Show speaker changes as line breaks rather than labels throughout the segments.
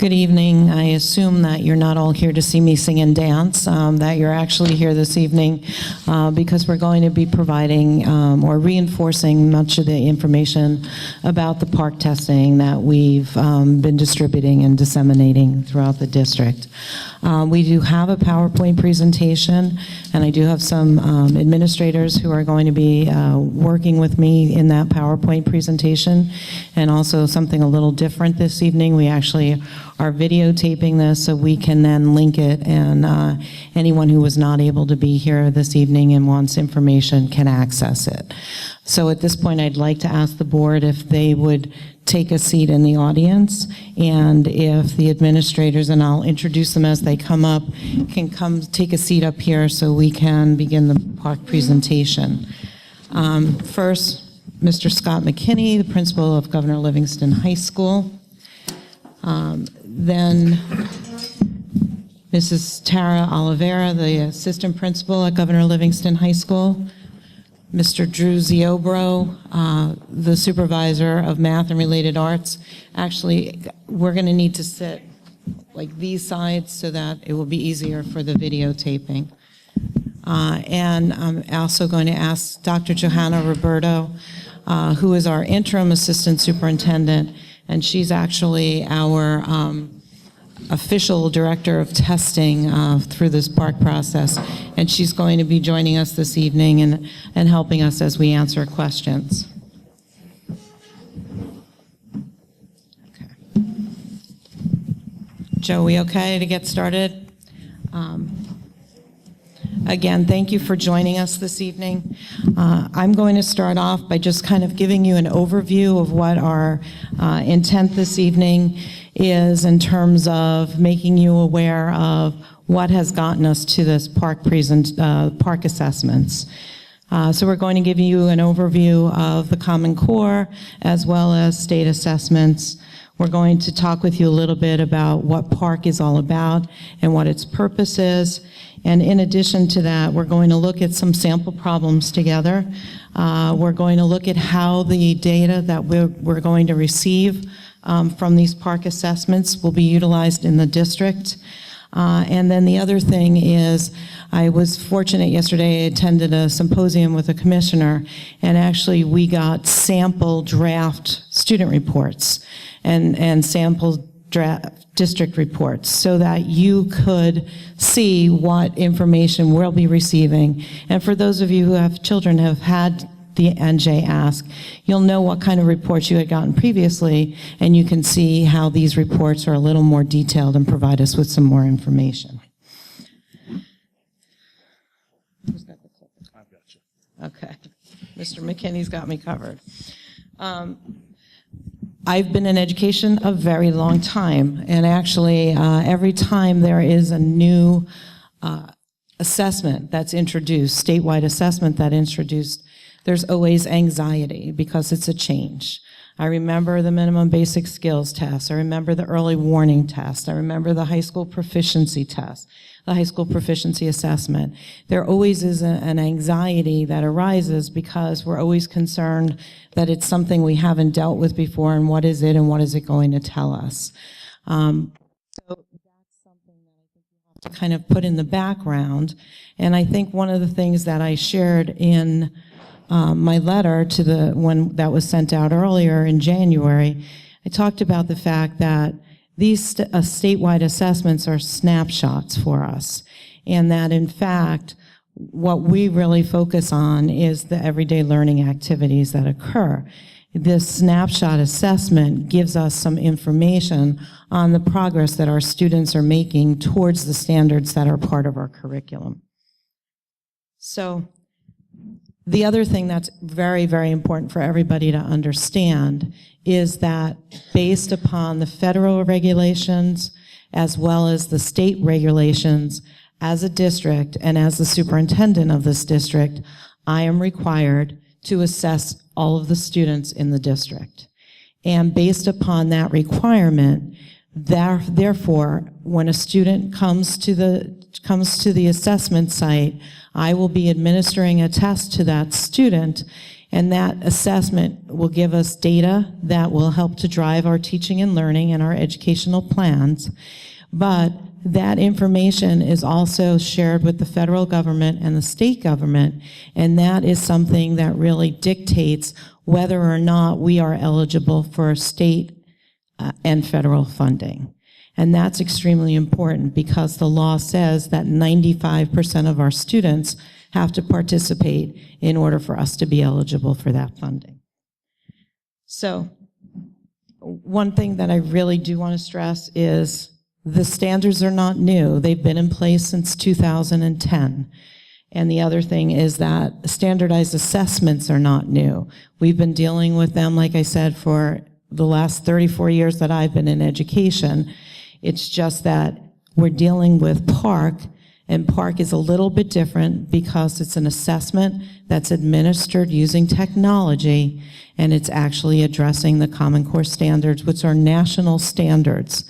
Good evening. I assume that you're not all here to see me sing and dance, that you're actually here this evening because we're going to be providing or reinforcing much of the information about the PARCC testing that we've been distributing and disseminating throughout the district. We do have a PowerPoint presentation, and I do have some administrators who are going to be working with me in that PowerPoint presentation, and also something a little different this evening. We actually are videotaping this so we can then link it, and anyone who was not able to be here this evening and wants information can access it. So at this point, I'd like to ask the board if they would take a seat in the audience, and if the administrators, and I'll introduce them as they come up, can come take a seat up here so we can begin the PARCC presentation. First, Mr. Scott McKinney, the principal of Governor Livingston High School. Then Mrs. Tara Oliveira, the assistant principal at Governor Livingston High School. Mr. Drew Ziobro, the supervisor of math and related arts. Actually, we're going to need to sit like these sides so that it will be easier for the videotaping. And I'm also going to ask Dr. Johanna Roberto, who is our interim assistant superintendent, and she's actually our official director of testing through this PARCC process, and she's going to be joining us this evening and helping us as we answer questions. Okay. Joe, we okay to get started? Again, thank you for joining us this evening. I'm going to start off by just kind of giving you an overview of what our intent this evening is in terms of making you aware of what has gotten us to this PARCC assessments. So we're going to give you an overview of the Common Core as well as state assessments. We're going to talk with you a little bit about what PARCC is all about and what its purpose is. And in addition to that, we're going to look at some sample problems together. We're going to look at how the data that we're going to receive from these PARCC assessments will be utilized in the district. And then the other thing is, I was fortunate yesterday, I attended a symposium with a commissioner, and actually we got sample draft student reports and sample draft district reports so that you could see what information we'll be receiving. And for those of you who have children who have had the NJ ask, you'll know what kind of reports you had gotten previously, and you can see how these reports are a little more detailed and provide us with some more information. Who's got the clip?
I've got you.
Okay. Mr. McKinney's got me covered. I've been in education a very long time, and actually every time there is a new assessment that's introduced, statewide assessment that's introduced, there's always anxiety because it's a change. I remember the minimum basic skills test. I remember the early warning test. I remember the high school proficiency test, the high school proficiency assessment. There always is an anxiety that arises because we're always concerned that it's something we haven't dealt with before, and what is it and what is it going to tell us. So that's something that I think we have to kind of put in the background. And I think one of the things that I shared in my letter to the one that was sent out earlier in January, I talked about the fact that these statewide assessments are snapshots for us, and that in fact what we really focus on is the everyday learning activities that occur. This snapshot assessment gives us some information on the progress that our students are making towards the standards that are part of our curriculum. So the other thing that's very, very important for everybody to understand is that based upon the federal regulations as well as the state regulations, as a district and as the superintendent of this district, I am required to assess all of the students in the district. And based upon that requirement, therefore, when a student comes to the assessment site, I will be administering a test to that student, And that assessment will give us data that will help to drive our teaching and learning and our educational plans. But that information is also shared with the federal government and the state government, and that is something that really dictates whether or not we are eligible for state and federal funding. And that's extremely important because the law says that 95% of our students have to participate in order for us to be eligible for that funding. So one thing that I really do want to stress is the standards are not new. They've been in place since 2010. And the other thing is that standardized assessments are not new. We've been dealing with them, like I said, for the last 34 years that I've been in education. It's just that we're dealing with PARCC, and PARCC is a little bit different because it's an assessment that's administered using technology, and it's actually addressing the Common Core standards, which are national standards.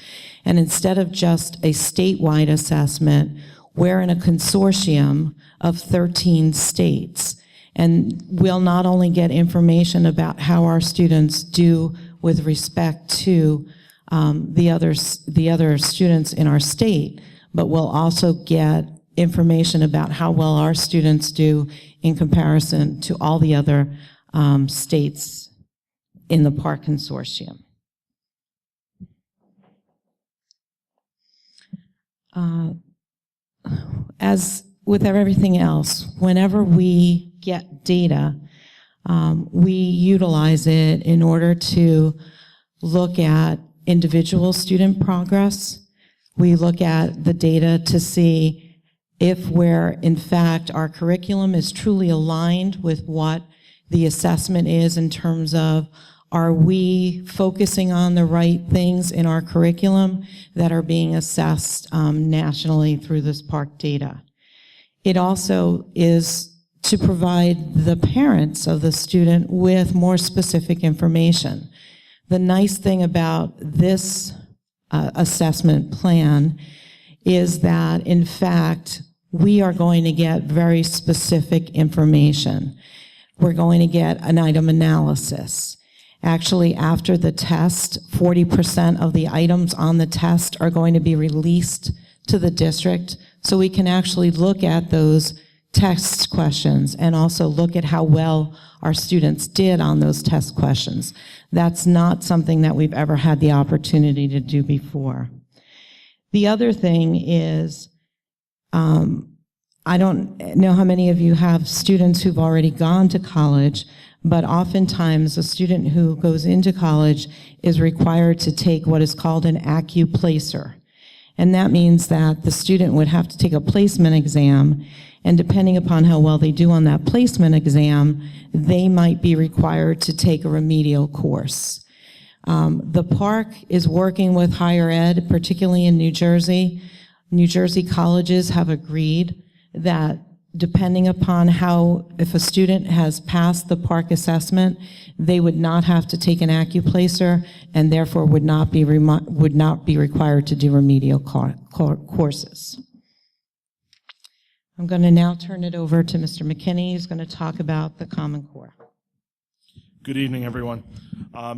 And instead of just a statewide assessment, we're in a consortium of 13 states. And we'll not only get information about how our students do with respect to the other students in our state, but we'll also get information about how well our students do in comparison to all the other states in the PARCC consortium. As with everything else, whenever we get data, we utilize it in order to look at individual student progress. We look at the data to see if in fact, our curriculum is truly aligned with what the assessment is in terms of, are we focusing on the right things in our curriculum that are being assessed nationally through this PARCC data? It also is to provide the parents of the student with more specific information. The nice thing about this assessment plan is that, in fact, we are going to get very specific information. We're going to get an item analysis. Actually, after the test, 40% of the items on the test are going to be released to the district, so we can actually look at those test questions and also look at how well our students did on those test questions. That's not something that we've ever had the opportunity to do before. The other thing is, I don't know how many of you have students who've already gone to college, but oftentimes a student who goes into college is required to take what is called an AccuPlacer. And that means that the student would have to take a placement exam, and depending upon how well they do on that placement exam, they might be required to take a remedial course. The PARCC is working with higher ed, particularly in New Jersey. New Jersey colleges have agreed that depending upon if a student has passed the PARCC assessment, they would not have to take an AccuPlacer and therefore would not be required to do remedial courses. I'm going to now turn it over to Mr. McKinney, who's going to talk about the Common Core.
Good evening, everyone.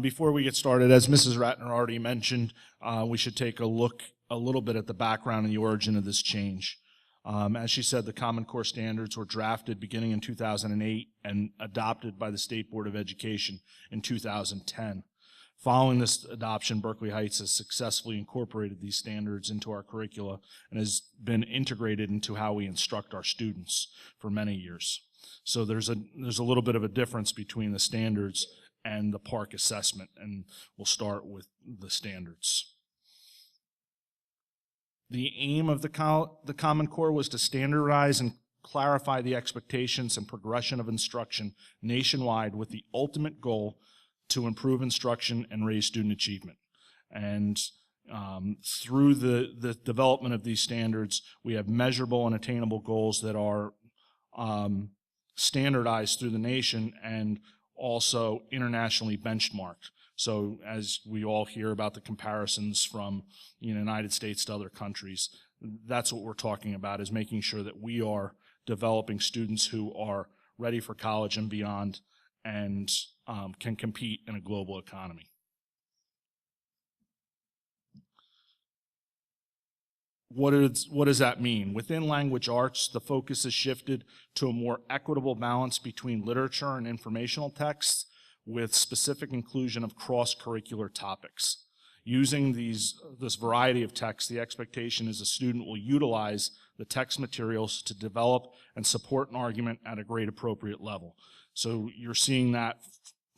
Before we get started, as Mrs. Ratner already mentioned, we should take a look a little bit at the background and the origin of this change. As she said, the Common Core standards were drafted beginning in 2008 and adopted by the State Board of Education in 2010. Following this adoption, Berkeley Heights has successfully incorporated these standards into our curricula and has been integrated into how we instruct our students for many years. So there's a little bit of a difference between the standards and the PARCC assessment, and we'll start with the standards. The aim of the Common Core was to standardize and clarify the expectations and progression of instruction nationwide with the ultimate goal to improve instruction and raise student achievement. And through the development of these standards, we have measurable and attainable goals that are standardized through the nation and also internationally benchmarked. So as we all hear about the comparisons from the United States to other countries, that's what we're talking about, is making sure that we are developing students who are ready for college and beyond and can compete in a global economy. What does that mean? Within language arts, the focus has shifted to a more equitable balance between literature and informational texts with specific inclusion of cross-curricular topics. Using this variety of texts, the expectation is a student will utilize the text materials to develop and support an argument at a grade appropriate level. So you're seeing that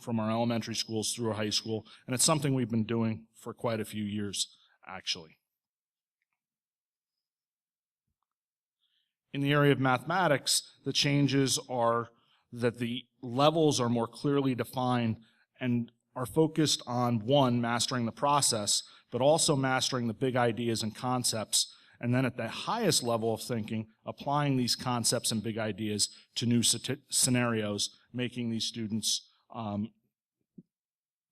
from our elementary schools through our high school, and it's something we've been doing for quite a few years, actually. In the area of mathematics, the changes are that the levels are more clearly defined and are focused on, one, mastering the process, but also mastering the big ideas and concepts, and then at the highest level of thinking, applying these concepts and big ideas to new scenarios, making these students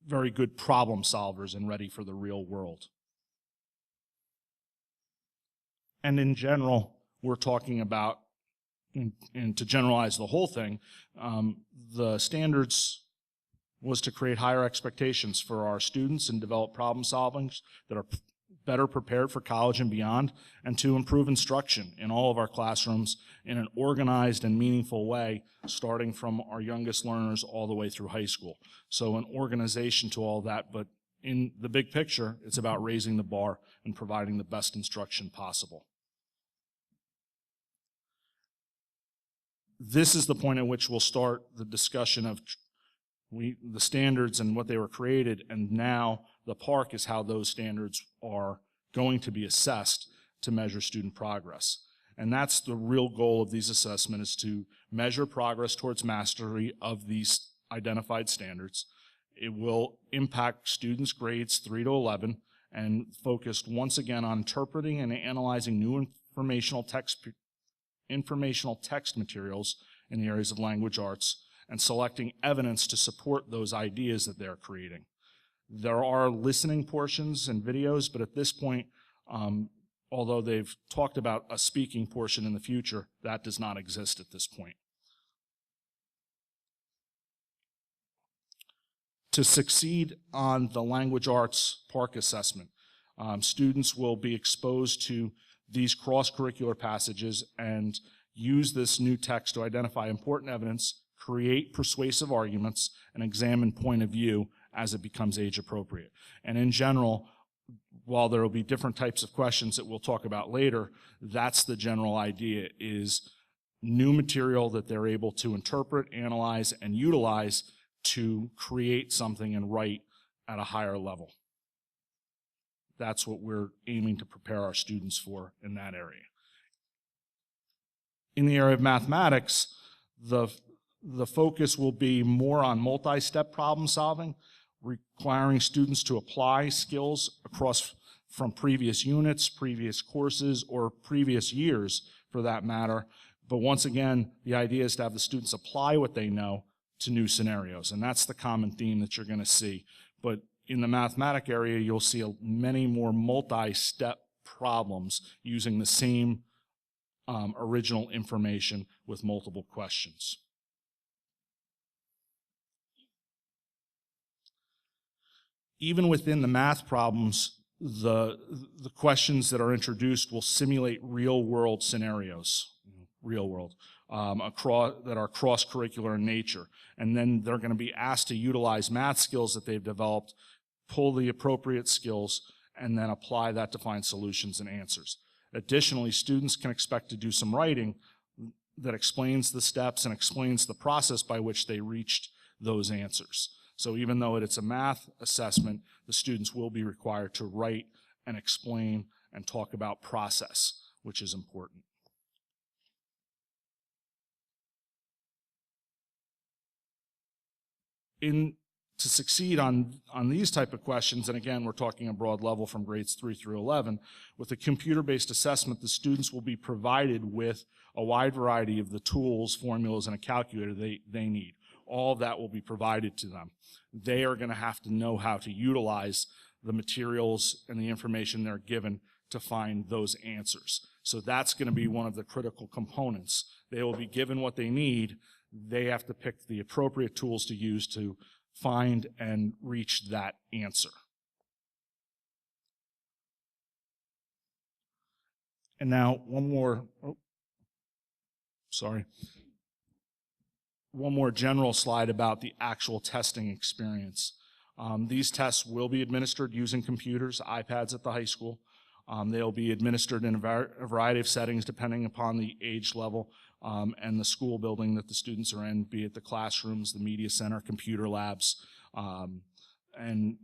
very good problem solvers and ready for the real world. And in general, we're talking about, and to generalize the whole thing, the standards was to create higher expectations for our students and develop problem solvings that are better prepared for college and beyond, and to improve instruction in all of our classrooms in an organized and meaningful way, starting from our youngest learners all the way through high school. So an organization to all that, but in the big picture, it's about raising the bar and providing the best instruction possible. This is the point at which we'll start the discussion of the standards and what they were created, and now the PARCC is how those standards are going to be assessed to measure student progress. And that's the real goal of these assessments, is to measure progress towards mastery of these identified standards. It will impact students' grades 3 to 11 and focused once again on interpreting and analyzing new informational text materials in the areas of language arts, and selecting evidence to support those ideas that they're creating. There are listening portions and videos, but at this point, although they've talked about a speaking portion in the future, that does not exist at this point. To succeed on the language arts PARCC assessment, students will be exposed to these cross-curricular passages and use this new text to identify important evidence, create persuasive arguments, and examine point of view as it becomes age appropriate. And in general, while there will be different types of questions that we'll talk about later, that's the general idea, is new material that they're able to interpret, analyze, and utilize to create something and write at a higher level. That's what we're aiming to prepare our students for in that area. In the area of mathematics, the focus will be more on multi-step problem solving, requiring students to apply skills across from previous units, previous courses, or previous years for that matter. But once again, the idea is to have the students apply what they know to new scenarios, and that's the common theme that you're going to see. But in the mathematics area, you'll see many more multi-step problems using the same original information with multiple questions. Even within the math problems, the questions that are introduced will simulate real-world scenarios, that are cross-curricular in nature. And then they're going to be asked to utilize math skills that they've developed, pull the appropriate skills, and then apply that to find solutions and answers. Additionally, students can expect to do some writing that explains the steps and explains the process by which they reached those answers. So even though it's a math assessment, the students will be required to write and explain and talk about process, which is important. To succeed on these type of questions, and again, we're talking a broad level from grades 3 through 11, with a computer-based assessment, the students will be provided with a wide variety of the tools, formulas, and a calculator they need. All of that will be provided to them. They are going to have to know how to utilize the materials and the information they're given to find those answers. So that's going to be one of the critical components. They will be given what they need. they have to pick the appropriate tools to use to find and reach that answer. And now one more general slide about the actual testing experience. These tests will be administered using computers, iPads at the high school. They'll be administered in a variety of settings depending upon the age level and the school building that the students are in, be it the classrooms, the media center, computer labs, and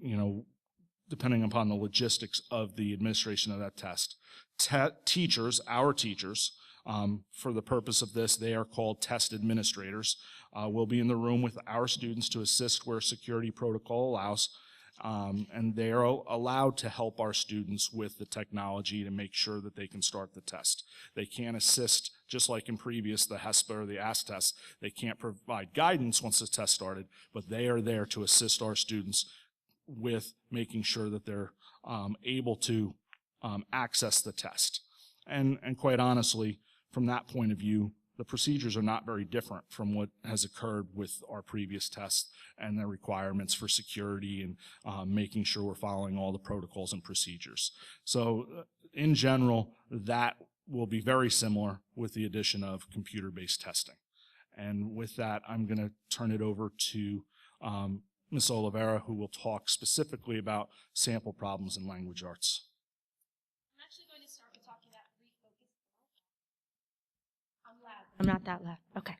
depending upon the logistics of the administration of that test. Teachers, our teachers, for the purpose of this, they are called test administrators, will be in the room with our students to assist where security protocol allows, and they are allowed to help our students with the technology to make sure that they can start the test. They can't assist, just like in previous, the HESPA or the AST test, they can't provide guidance once the test started, but they are there to assist our students with making sure that they're able to access the test. And quite honestly, from that point of view, the procedures are not very different from what has occurred with our previous tests and the requirements for security and making sure we're following all the protocols and procedures. So in general, that will be very similar with the addition of computer-based testing. And with that, I'm going to turn it over to Ms. Oliveira, who will talk specifically about sample problems in language arts.
I'm actually going to start with talking about three focus. I'm loud. I'm not that loud. Okay.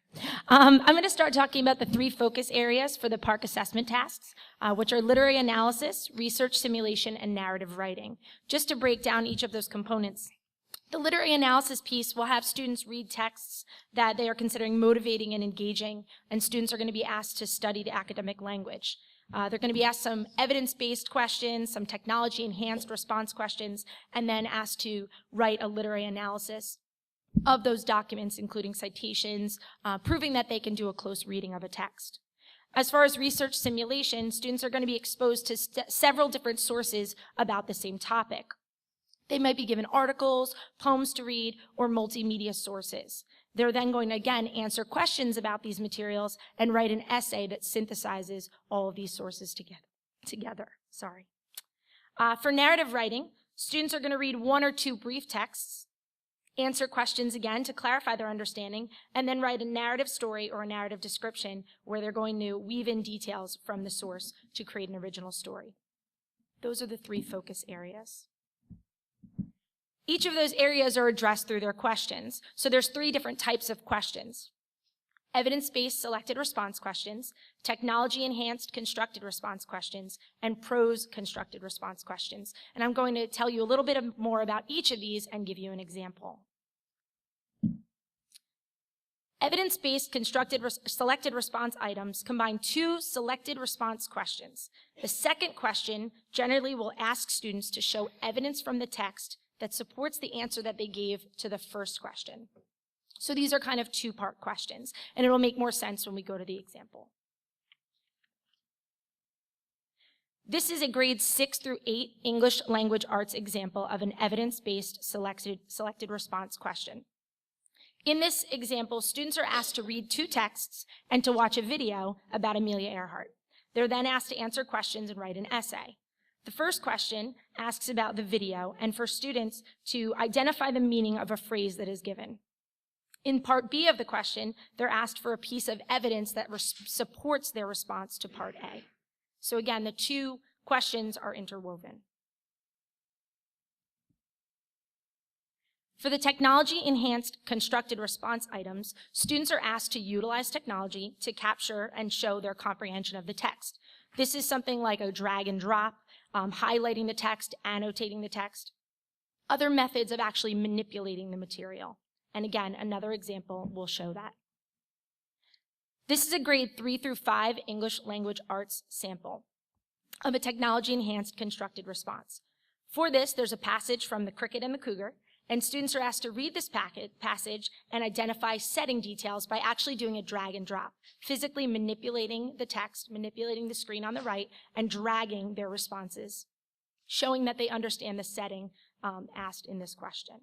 I'm going to start talking about the three focus areas for the PARCC assessment tasks, which are literary analysis, research simulation, and narrative writing. Just to break down each of those components. The literary analysis piece will have students read texts that they are considering motivating and engaging, and students are going to be asked to study the academic language. They're going to be asked some evidence-based questions, some technology-enhanced response questions, and then asked to write a literary analysis of those documents, including citations, proving that they can do a close reading of a text. As far as research simulation, students are going to be exposed to several different sources about the same topic. They might be given articles, poems to read, or multimedia sources. They're then going to, again, answer questions about these materials and write an essay that synthesizes all of these sources together. For narrative writing, students are going to read one or two brief texts, answer questions again to clarify their understanding, and then write a narrative story or a narrative description where they're going to weave in details from the source to create an original story. Those are the three focus areas. Each of those areas are addressed through their questions. So there's three different types of questions: evidence-based selected response questions, technology-enhanced constructed response questions, and prose constructed response questions. And I'm going to tell you a little bit more about each of these and give you an example. Evidence-based constructed selected response items combine two selected response questions. The second question generally will ask students to show evidence from the text that supports the answer that they gave to the first question. So these are kind of two-part questions, and it'll make more sense when we go to the example. This is a grade 6 through 8 English language arts example of an evidence-based selected response question. In this example, students are asked to read two texts and to watch a video about Amelia Earhart. They're then asked to answer questions and write an essay. The first question asks about the video and for students to identify the meaning of a phrase that is given. In part B of the question, they're asked for a piece of evidence that supports their response to part A. So again, the two questions are interwoven. For the technology-enhanced constructed response items, students are asked to utilize technology to capture and show their comprehension of the text. This is something like a drag and drop, highlighting the text, annotating the text, other methods of actually manipulating the material. And again, another example will show that. This is a grade 3 through 5 English language arts sample of a technology-enhanced constructed response. For this, there's a passage from The Cricket and the Cougar, and students are asked to read this passage and identify setting details by actually doing a drag and drop, physically manipulating the text, manipulating the screen on the right, and dragging their responses, showing that they understand the setting asked in this question.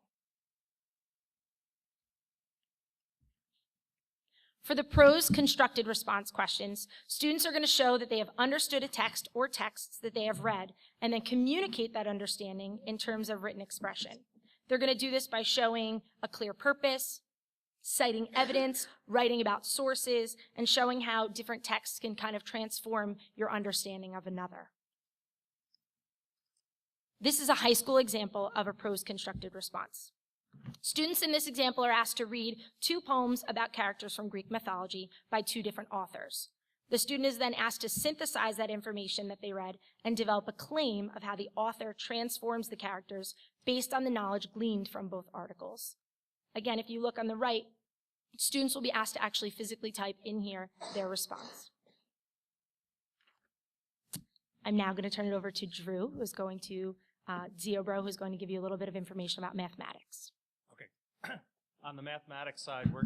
For the prose constructed response questions, students are going to show that they have understood a text or texts that they have read, and then communicate that understanding in terms of written expression. They're going to do this by showing a clear purpose, citing evidence, writing about sources, and showing how different texts can kind of transform your understanding of another. This is a high school example of a prose constructed response. Students in this example are asked to read 2 poems about characters from Greek mythology by 2 different authors. The student is then asked to synthesize that information that they read and develop a claim of how the author transforms the characters based on the knowledge gleaned from both articles. Again, if you look on the right, students will be asked to actually physically type in here their response. I'm now going to turn it over to Drew, who's going to, Ziobro, who's going to give you a little bit of information about mathematics.
Okay. On the mathematics side,
Mine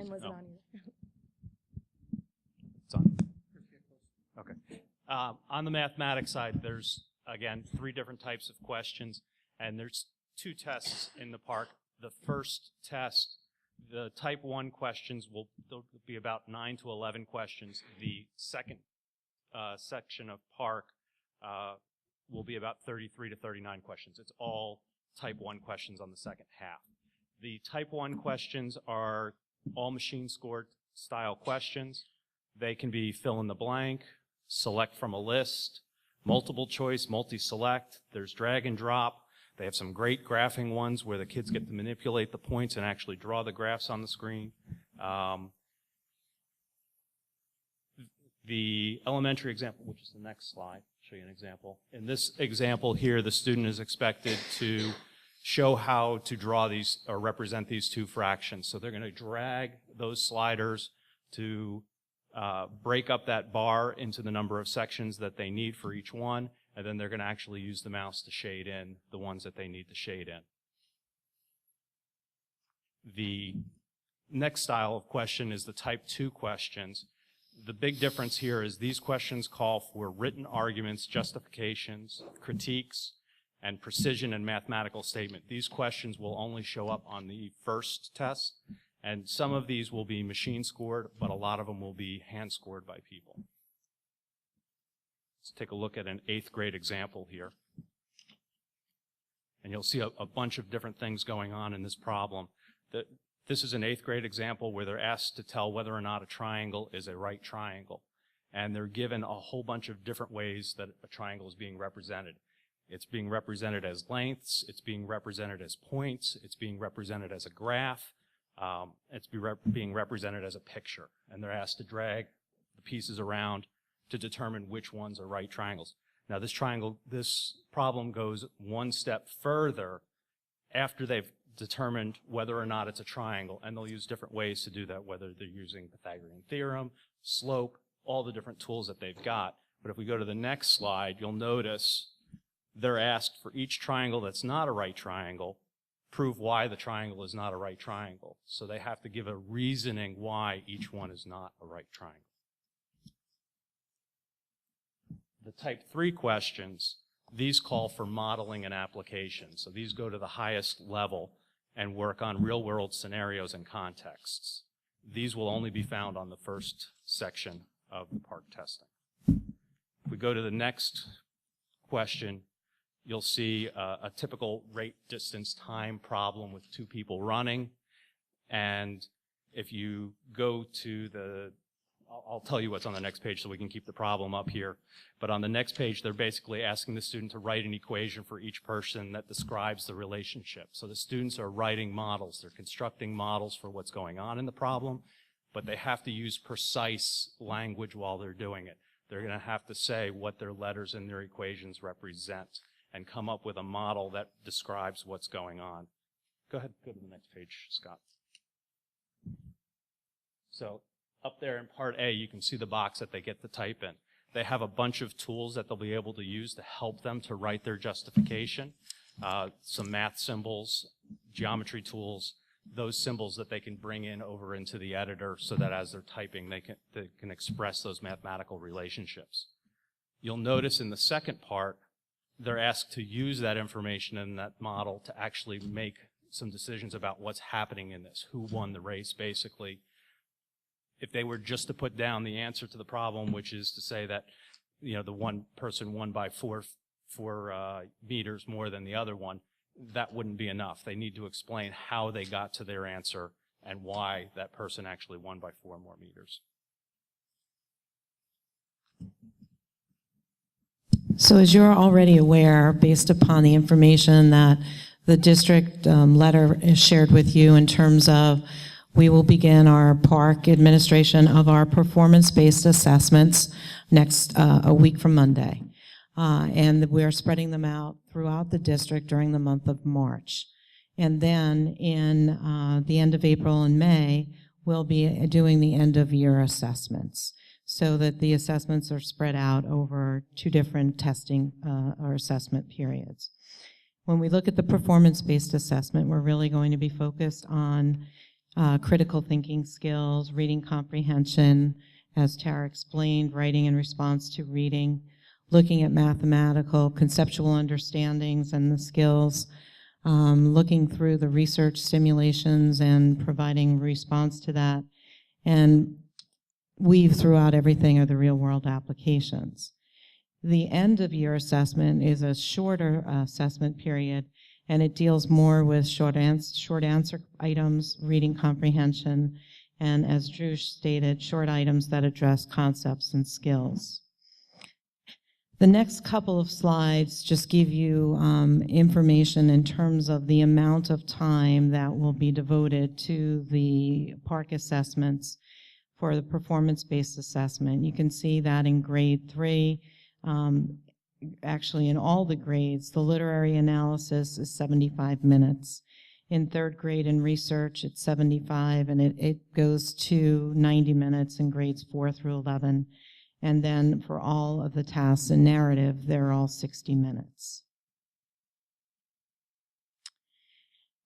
wasn't on either.
It's on. Okay. On the mathematics side, there's, again, 3 different types of questions, and there's 2 tests in the PARCC. The first test, the type 1 questions there'll be about 9 to 11 questions. The second section of PARCC will be about 33 to 39 questions. It's all type 1 questions on the second half. The type 1 questions are all machine scored style questions. They can be fill in the blank, select from a list, multiple choice, multi-select. There's drag and drop. They have some great graphing ones where the kids get to manipulate the points and actually draw the graphs on the screen. The elementary example, which is the next slide, show you an example. In this example here, the student is expected to show how to draw these or represent these 2 fractions. So they're going to drag those sliders to break up that bar into the number of sections that they need for each one, and then they're going to actually use the mouse to shade in the ones that they need to shade in. The next style of question is the type 2 questions. The big difference here is these questions call for written arguments, justifications, critiques, and precision and mathematical statement. These questions will only show up on the first test, and some of these will be machine scored, but a lot of them will be hand scored by people. Let's take a look at an 8th grade example here. And you'll see a bunch of different things going on in this problem. This is an 8th grade example where they're asked to tell whether or not a triangle is a right triangle. And they're given a whole bunch of different ways that a triangle is being represented. It's being represented as lengths, it's being represented as points, it's being represented as a graph, it's being represented as a picture. And they're asked to drag the pieces around to determine which ones are right triangles. Now this problem goes one step further after they've determined whether or not it's a triangle, and they'll use different ways to do that, whether they're using Pythagorean theorem, slope, all the different tools that they've got. But if we go to the next slide, you'll notice they're asked for each triangle that's not a right triangle, prove why the triangle is not a right triangle. So they have to give a reasoning why each one is not a right triangle. The type 3 questions, these call for modeling and application. So these go to the highest level and work on real-world scenarios and contexts. These will only be found on the first section of the PARCC testing. If we go to the next question, you'll see a typical rate, distance, time problem with 2 people running. And if you go to I'll tell you what's on the next page so we can keep the problem up here. But on the next page, they're basically asking the student to write an equation for each person that describes the relationship. So the students are writing models. They're constructing models for what's going on in the problem, but they have to use precise language while they're doing it. They're going to have to say what their letters in their equations represent and come up with a model that describes what's going on. Go ahead, go to the next page, Scott. So up there in part A, you can see the box that they get to type in. They have a bunch of tools that they'll be able to use to help them to write their justification. Some math symbols, geometry tools, those symbols that they can bring in over into the editor so that as they're typing, they can express those mathematical relationships. You'll notice in the second part, they're asked to use that information in that model to actually make some decisions about what's happening in this, who won the race, basically. If they were just to put down the answer to the problem, which is to say that, the one person won by four meters more than the other one, that wouldn't be enough. They need to explain how they got to their answer and why that person actually won by 4 more meters.
So as you're already aware, based upon the information that the district letter is shared with you in terms of we will begin our PARCC administration of our performance-based assessments a week from Monday. And we are spreading them out throughout the district during the month of March. And then in the end of April and May, we'll be doing the end-of-year assessments so that the assessments are spread out over 2 different testing or assessment periods. When we look at the performance-based assessment, we're really going to be focused on critical thinking skills, reading comprehension, as Tara explained, writing in response to reading, looking at mathematical, conceptual understandings and the skills, looking through the research simulations and providing response to that, and weave throughout everything are the real-world applications. The end-of-year assessment is a shorter assessment period, and it deals more with short answer items, reading comprehension, and as Drew stated, short items that address concepts and skills. The next couple of slides just give you information in terms of the amount of time that will be devoted to the PARCC assessments for the performance-based assessment. You can see that in grade 3, actually in all the grades, the literary analysis is 75 minutes. In 3rd grade in research, it's 75, and it goes to 90 minutes in grades 4 through 11. And then for all of the tasks in narrative, they're all 60 minutes.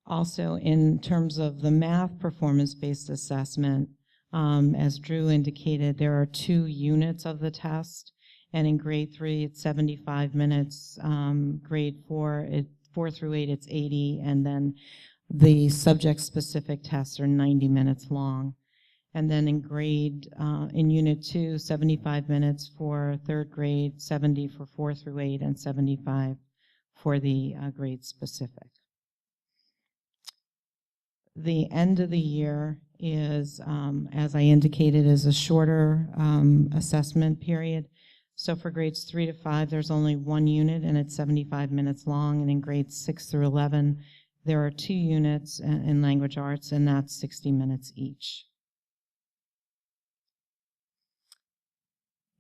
Also, in terms of the math performance-based assessment, as Drew indicated, there are 2 units of the test. And in grade 3, it's 75 minutes. Grade 4, 4 through 8, it's 80. And then the subject-specific tests are 90 minutes long. And then in Unit 2, 75 minutes for 3rd grade, 70 for 4 through 8, and 75 for the grade-specific. The end of the year is, as I indicated, is a shorter assessment period. So for grades 3 to 5, there's only 1 unit, and it's 75 minutes long. And in grades 6 through 11, there are 2 units in language arts, and that's 60 minutes each.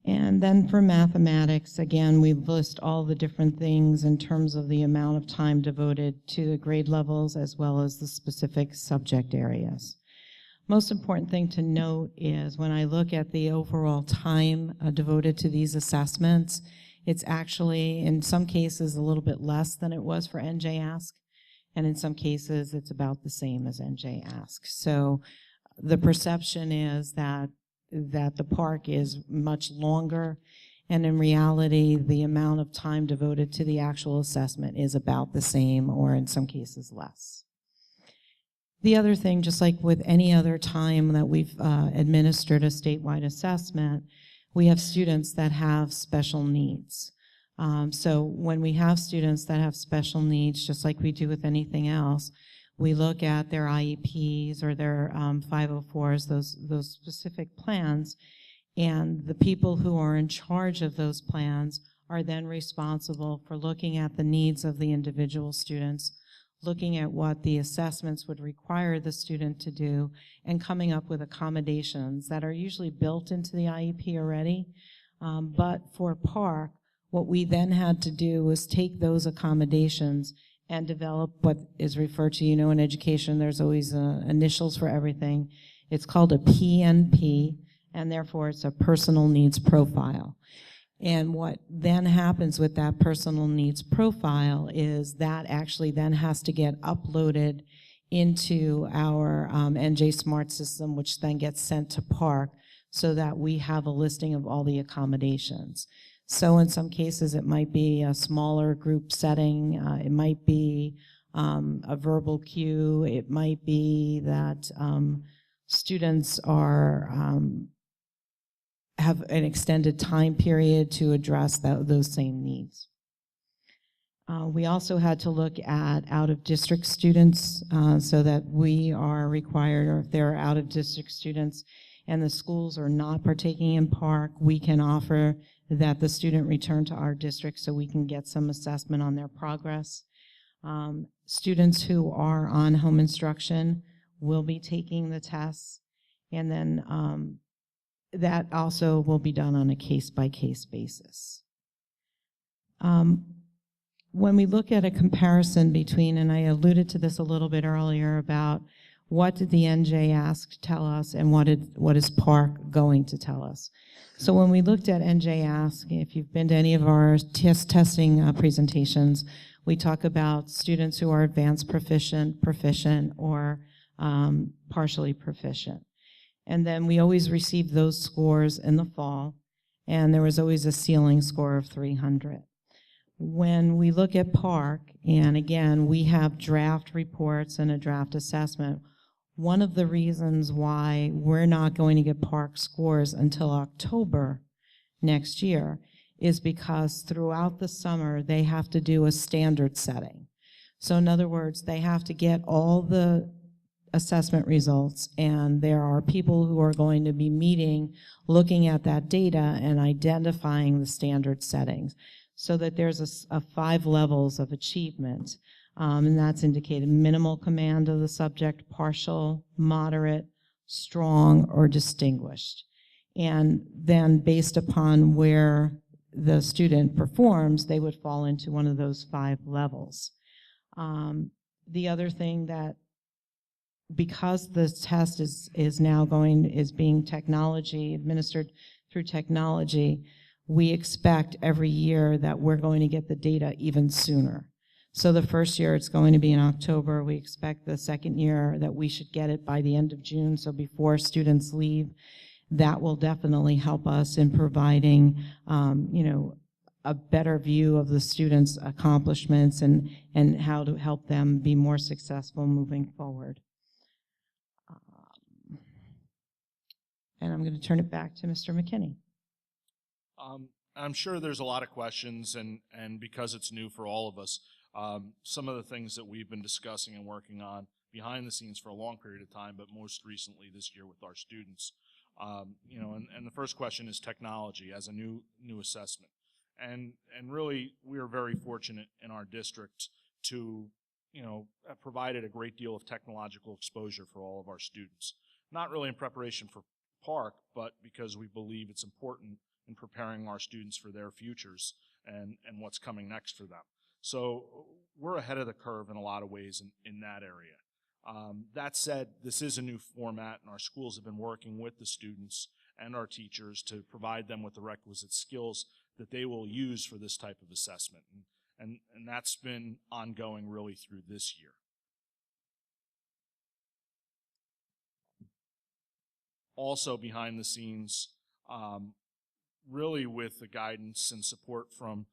And then for mathematics, again, we list all the different things in terms of the amount of time devoted to the grade levels as well as the specific subject areas. Most important thing to note is when I look at the overall time devoted to these assessments, it's actually, in some cases, a little bit less than it was for NJ Ask, and in some cases, it's about the same as NJ Ask. So the perception is that the PARCC is much longer, and in reality, the amount of time devoted to the actual assessment is about the same, or in some cases less. The other thing, just like with any other time that we've administered a statewide assessment, we have students that have special needs. So when we have students that have special needs, just like we do with anything else, we look at their IEPs or their 504s, those specific plans, and the people who are in charge of those plans are then responsible for looking at the needs of the individual students, looking at what the assessments would require the student to do, and coming up with accommodations that are usually built into the IEP already. But for PARCC, what we then had to do was take those accommodations and develop what is referred to, in education, there's always initials for everything. It's called a PNP, and therefore it's a personal needs profile. And what then happens with that personal needs profile is that actually then has to get uploaded into our NJ Smart system, which then gets sent to PARCC so that we have a listing of all the accommodations. So in some cases, it might be a smaller group setting. It might be a verbal cue. It might be that students are have an extended time period to address those same needs. We also had to look at out-of-district students so that we are required, or if there are out-of-district students and the schools are not partaking in PARCC, we can offer that the student return to our district so we can get some assessment on their progress. Students who are on home instruction will be taking the tests, and then that also will be done on a case-by-case basis. When we look at a comparison between, and I alluded to this a little bit earlier about what did the NJ Ask tell us and what is PARCC going to tell us. So when we looked at NJ Ask, if you've been to any of our testing presentations, we talk about students who are advanced proficient, proficient, or partially proficient. And then we always received those scores in the fall, and there was always a ceiling score of 300. When we look at PARCC, and again, we have draft reports and a draft assessment, one of the reasons why we're not going to get PARCC scores until October next year is because throughout the summer, they have to do a standard setting. So in other words, they have to get all the assessment results, and there are people who are going to be meeting, looking at that data and identifying the standard settings, so that there's a 5 levels of achievement, and that's indicated: minimal command of the subject, partial, moderate, strong, or distinguished. And then based upon where the student performs, they would fall into one of those 5 levels. The other thing that, because the test is being technology administered through technology, we expect every year that we're going to get the data even sooner. So the first year it's going to be in October. We expect the second year that we should get it by the end of June, so before students leave. That will definitely help us in providing, a better view of the students' accomplishments and how to help them be more successful moving forward. And I'm going to turn it back to Mr. McKinney.
I'm sure there's a lot of questions, and because it's new for all of us, some of the things that we've been discussing and working on behind the scenes for a long period of time, but most recently this year with our students. And the first question is technology as a new assessment. And really, we are very fortunate in our district to, have provided a great deal of technological exposure for all of our students. Not really in preparation for PARCC, but because we believe it's important in preparing our students for their futures and what's coming next for them. So we're ahead of the curve in a lot of ways in that area. That said, this is a new format, and our schools have been working with the students and our teachers to provide them with the requisite skills that they will use for this type of assessment. And that's been ongoing really through this year. Also behind the scenes, really with the guidance and support from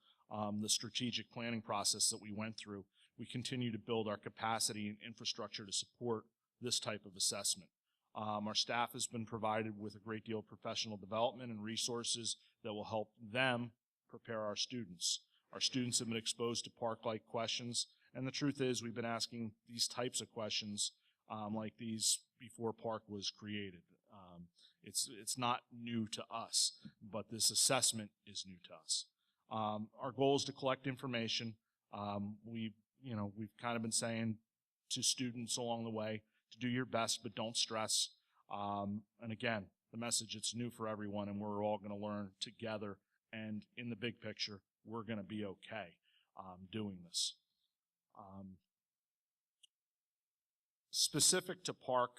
the strategic planning process that we went through, we continue to build our capacity and infrastructure to support this type of assessment. Our staff has been provided with a great deal of professional development and resources that will help them prepare our students. Our students have been exposed to PARCC-like questions, and the truth is we've been asking these types of questions like these before PARCC was created. It's not new to us, but this assessment is new to us. Our goal is to collect information. We've kind of been saying to students along the way to do your best, but don't stress. And again, the message, it's new for everyone, and we're all going to learn together. And in the big picture, we're going to be okay doing this. Specific to PARCC,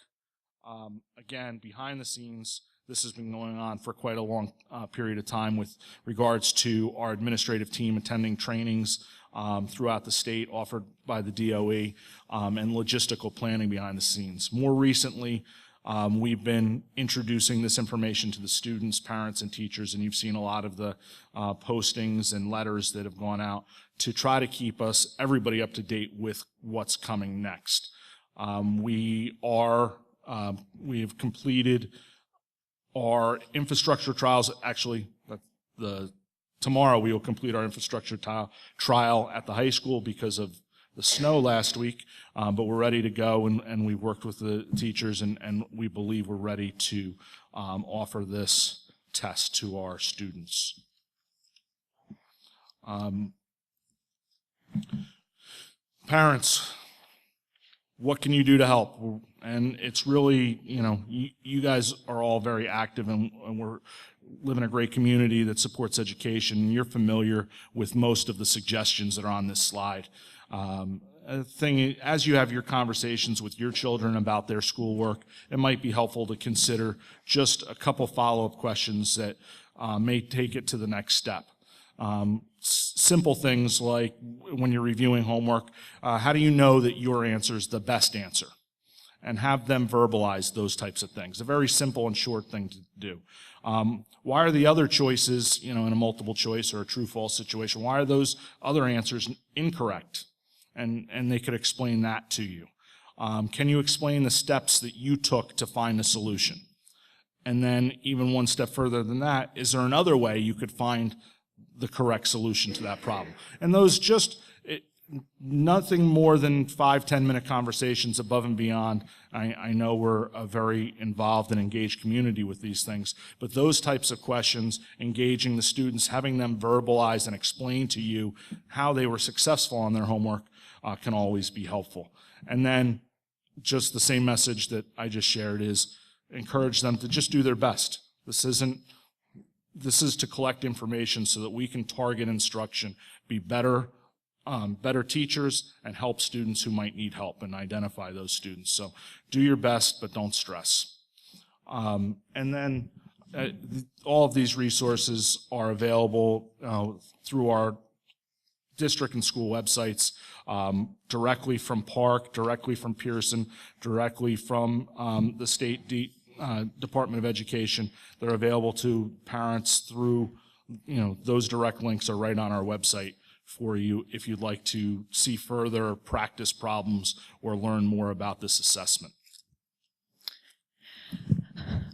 again, behind the scenes, this has been going on for quite a long period of time with regards to our administrative team attending trainings throughout the state offered by the DOE and logistical planning behind the scenes. More recently, We've been introducing this information to the students, parents, and teachers, and you've seen a lot of the postings and letters that have gone out to try to keep everybody up to date with what's coming next. We have completed our infrastructure trials. Actually, tomorrow we will complete our infrastructure trial at the high school because of the snow last week, but we're ready to go, and we've worked with the teachers, and we believe we're ready to offer this test to our students. Parents, what can you do to help? And it's really, you guys are all very active, and we're live in a great community that supports education. You're familiar with most of the suggestions that are on this slide. As you have your conversations with your children about their schoolwork, it might be helpful to consider just a couple follow-up questions that may take it to the next step. Simple things like when you're reviewing homework, how do you know that your answer is the best answer? And have them verbalize those types of things. A very simple and short thing to do. Why are the other choices, in a multiple choice or a true-false situation, why are those other answers incorrect? And they could explain that to you. Can you explain the steps that you took to find the solution? And then even one step further than that, is there another way you could find the correct solution to that problem? And those nothing more than 5-10 minute conversations above and beyond. I know we're a very involved and engaged community with these things, but those types of questions, engaging the students, having them verbalize and explain to you how they were successful on their homework can always be helpful. And then just the same message that I just shared is encourage them to just do their best. This is to collect information so that we can target instruction, be better teachers, and help students who might need help and identify those students. So do your best, but don't stress. And then all of these resources are available through our district and school websites, directly from PARCC, directly from Pearson, directly from the State Department of Education. They're available to parents through, those direct links are right on our website for you if you'd like to see further practice problems or learn more about this assessment.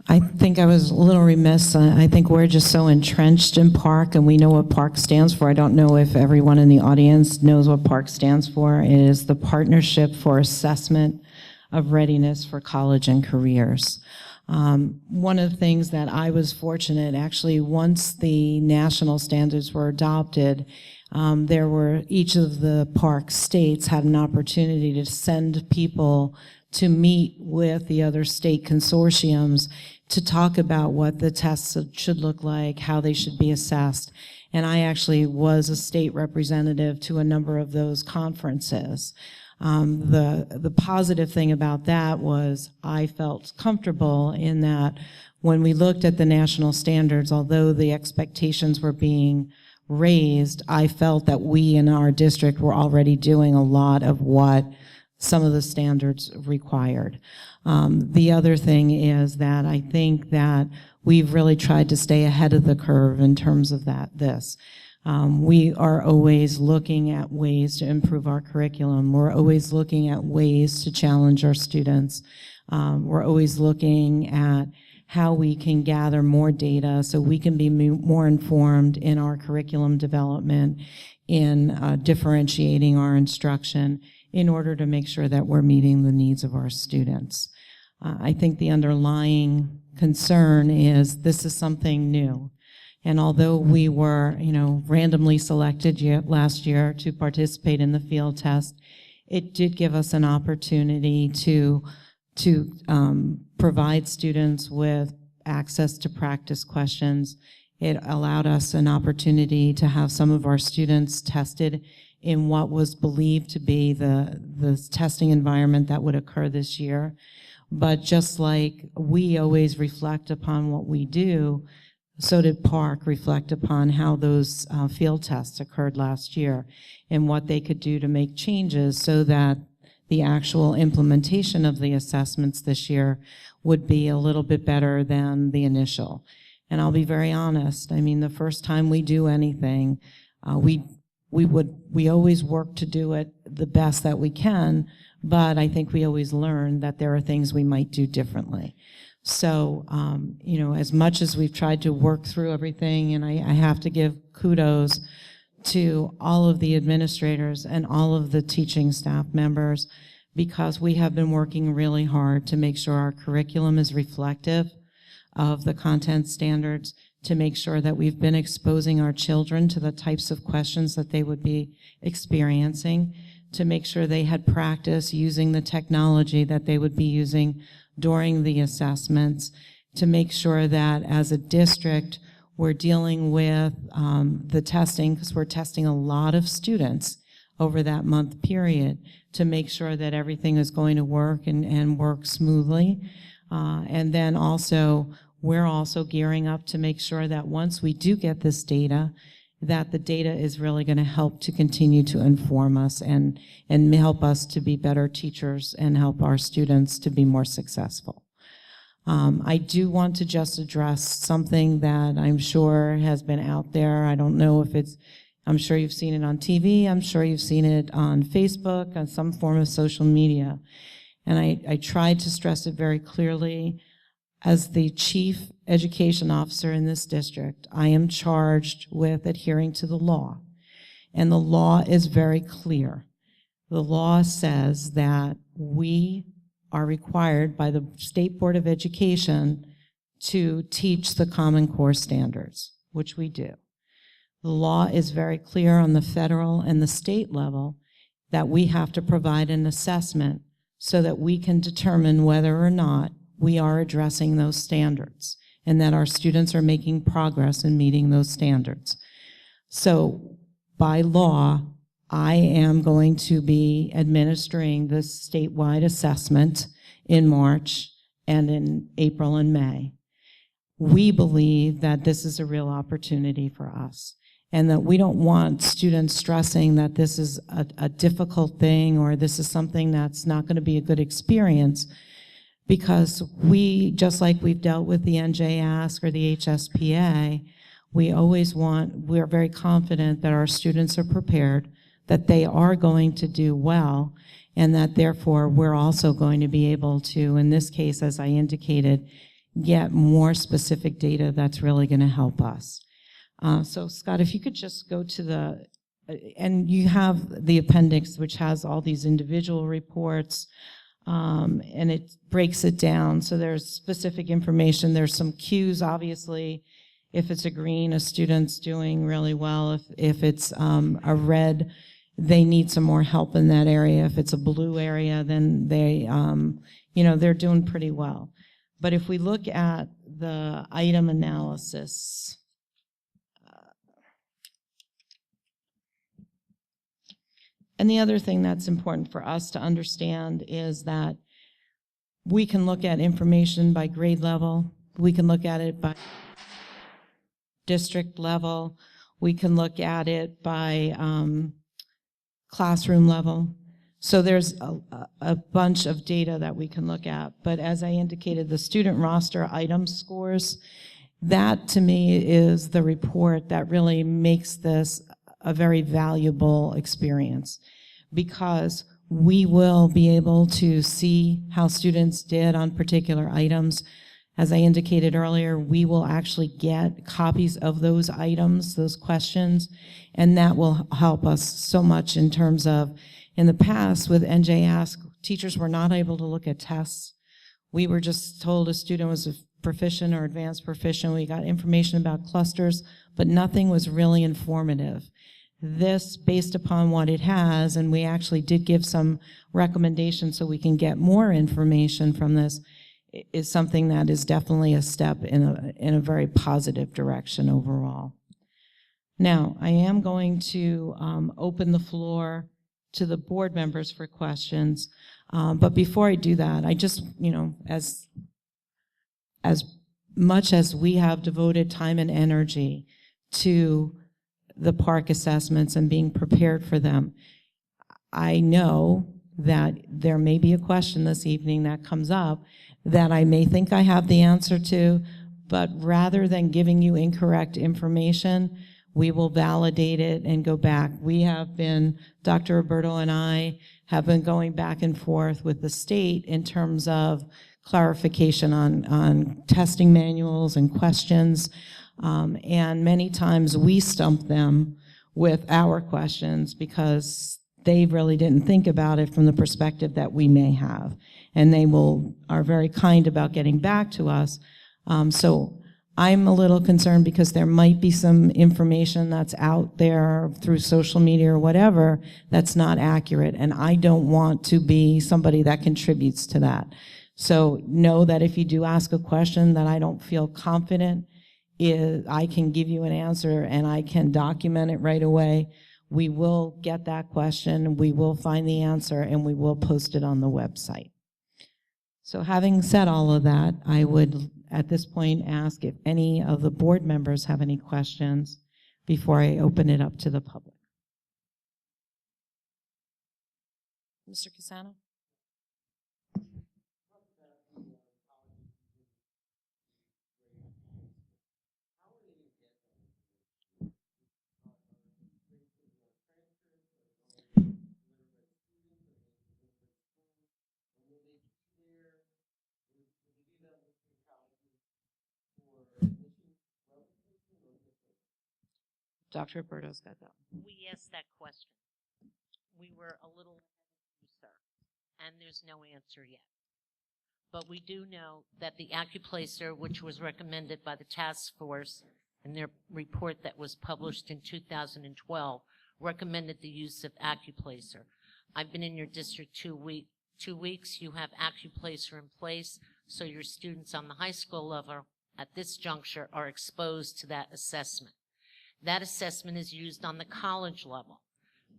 I think I was a little remiss. I think we're just so entrenched in PARCC, and we know what PARCC stands for. I don't know if everyone in the audience knows what PARCC stands for. It is the Partnership for Assessment of Readiness for College and Careers. One of the things that I was fortunate, actually, once the national standards were adopted, each of the PARCC states had an opportunity to send people to meet with the other state consortiums to talk about what the tests should look like, how they should be assessed. And I actually was a state representative to a number of those conferences. The positive thing about that was I felt comfortable in that when we looked at the national standards, although the expectations were being raised, I felt that we in our district were already doing a lot of what some of the standards required. The other thing is that I think that we've really tried to stay ahead of the curve in terms of this. We are always looking at ways to improve our curriculum. We're always looking at ways to challenge our students. We're always looking at how we can gather more data so we can be more informed in our curriculum development, in differentiating our instruction in order to make sure that we're meeting the needs of our students. I think the underlying concern is this is something new. And although we were, randomly selected last year to participate in the field test, it did give us an opportunity to provide students with access to practice questions. It allowed us an opportunity to have some of our students tested in what was believed to be the testing environment that would occur this year. But just like we always reflect upon what we do, so did PARCC reflect upon how those field tests occurred last year and what they could do to make changes so that the actual implementation of the assessments this year would be a little bit better than the initial. And I'll be very honest, I mean, the first time we do anything, we always work to do it the best that we can, but I think we always learn that there are things we might do differently. So, as much as we've tried to work through everything, and I have to give kudos to all of the administrators and all of the teaching staff members, because we have been working really hard to make sure our curriculum is reflective of the content standards, to make sure that we've been exposing our children to the types of questions that they would be experiencing, to make sure they had practice using the technology that they would be using during the assessments, to make sure that as a district we're dealing with the testing, because we're testing a lot of students over that month period, to make sure that everything is going to work and work smoothly. And then also, we're also gearing up to make sure that once we do get this data, that the data is really going to help to continue to inform us and help us to be better teachers and help our students to be more successful. I do want to just address something that I'm sure has been out there. I don't know if I'm sure you've seen it on TV, I'm sure you've seen it on Facebook, on some form of social media. And I tried to stress it very clearly. As the chief education officer in this district, I am charged with adhering to the law. And the law is very clear. The law says that we are required by the State Board of Education to teach the Common Core standards, which we do. The law is very clear on the federal and the state level that we have to provide an assessment so that we can determine whether or not we are addressing those standards and that our students are making progress in meeting those standards. So by law, I am going to be administering this statewide assessment in March and in April and May. We believe that this is a real opportunity for us, and that we don't want students stressing that this is a difficult thing or this is something that's not going to be a good experience, because we, just like we've dealt with the NJ-ASC or the HSPA, we're very confident that our students are prepared, that they are going to do well, and that therefore we're also going to be able to, in this case, as I indicated, get more specific data that's really going to help us. So Scott, if you could just go to and you have the appendix which has all these individual reports, and it breaks it down. So there's specific information. There's some cues, obviously. If it's a green, a student's doing really well. If it's a red, they need some more help in that area. If it's a blue area, then they're doing pretty well. But if we look at the item analysis, and the other thing that's important for us to understand is that we can look at information by grade level, we can look at it by district level, we can look at it by classroom level. So there's a bunch of data that we can look at. But as I indicated, the student roster item scores, that to me is the report that really makes this a very valuable experience, because we will be able to see how students did on particular items. As I indicated earlier, we will actually get copies of those items, those questions, and that will help us so much in terms of, in the past with NJ-ASC, teachers were not able to look at tests. We were just told a student was a proficient or advanced proficient. We got information about clusters, but nothing was really informative. This, based upon what it has, and we actually did give some recommendations so we can get more information from this, is something that is definitely a step in a very positive direction overall. Now, I am going to open the floor to the board members for questions, but before I do that, I just, as much as we have devoted time and energy to the PARCC assessments and being prepared for them, I know that there may be a question this evening that comes up that I may think I have the answer to, but rather than giving you incorrect information, we will validate it and go back. We have been, Dr. Roberto and I have been going back and forth with the state in terms of clarification on testing manuals and questions. And many times we stump them with our questions because they really didn't think about it from the perspective that we may have. And they are very kind about getting back to us. So I'm a little concerned because there might be some information that's out there through social media or whatever that's not accurate, and I don't want to be somebody that contributes to that. So know that if you do ask a question that I don't feel confident, I can give you an answer and I can document it right away. We will get that question, we will find the answer, and we will post it on the website. So having said all of that, I would at this point ask if any of the board members have any questions before I open it up to the public. Mr. Casano? Dr. Roberto's got that.
We asked that question. We were a little ahead of you, sir, and there's no answer yet. But we do know that the AccuPlacer, which was recommended by the task force in their report that was published in 2012, recommended the use of AccuPlacer. I've been in your district 2 weeks. You have AccuPlacer in place, so your students on the high school level at this juncture are exposed to that assessment. That assessment is used on the college level.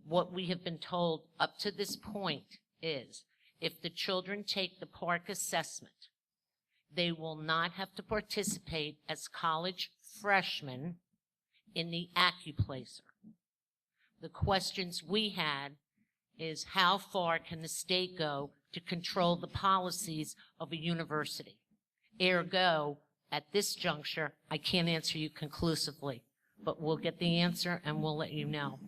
What we have been told up to this point is if the children take the PARCC assessment, they will not have to participate as college freshmen in the AccuPlacer. The questions we had is how far can the state go to control the policies of a university? Ergo, at this juncture, I can't answer you conclusively, but we'll get the answer and we'll let you know.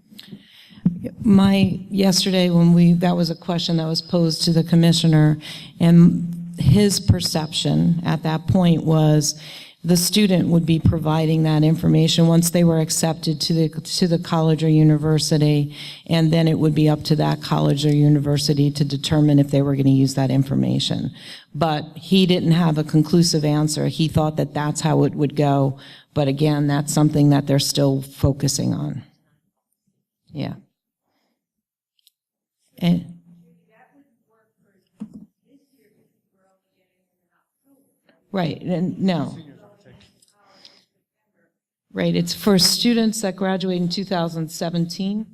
Yesterday that was a question that was posed to the commissioner, and his perception at that point was the student would be providing that information once they were accepted to the college or university, and then it would be up to that college or university to determine if they were going to use that information. But he didn't have a conclusive answer. He thought that that's how it would go. But again, that's something that they're still focusing on. Yeah. And right, and no. Right, it's for students that graduate in 2017.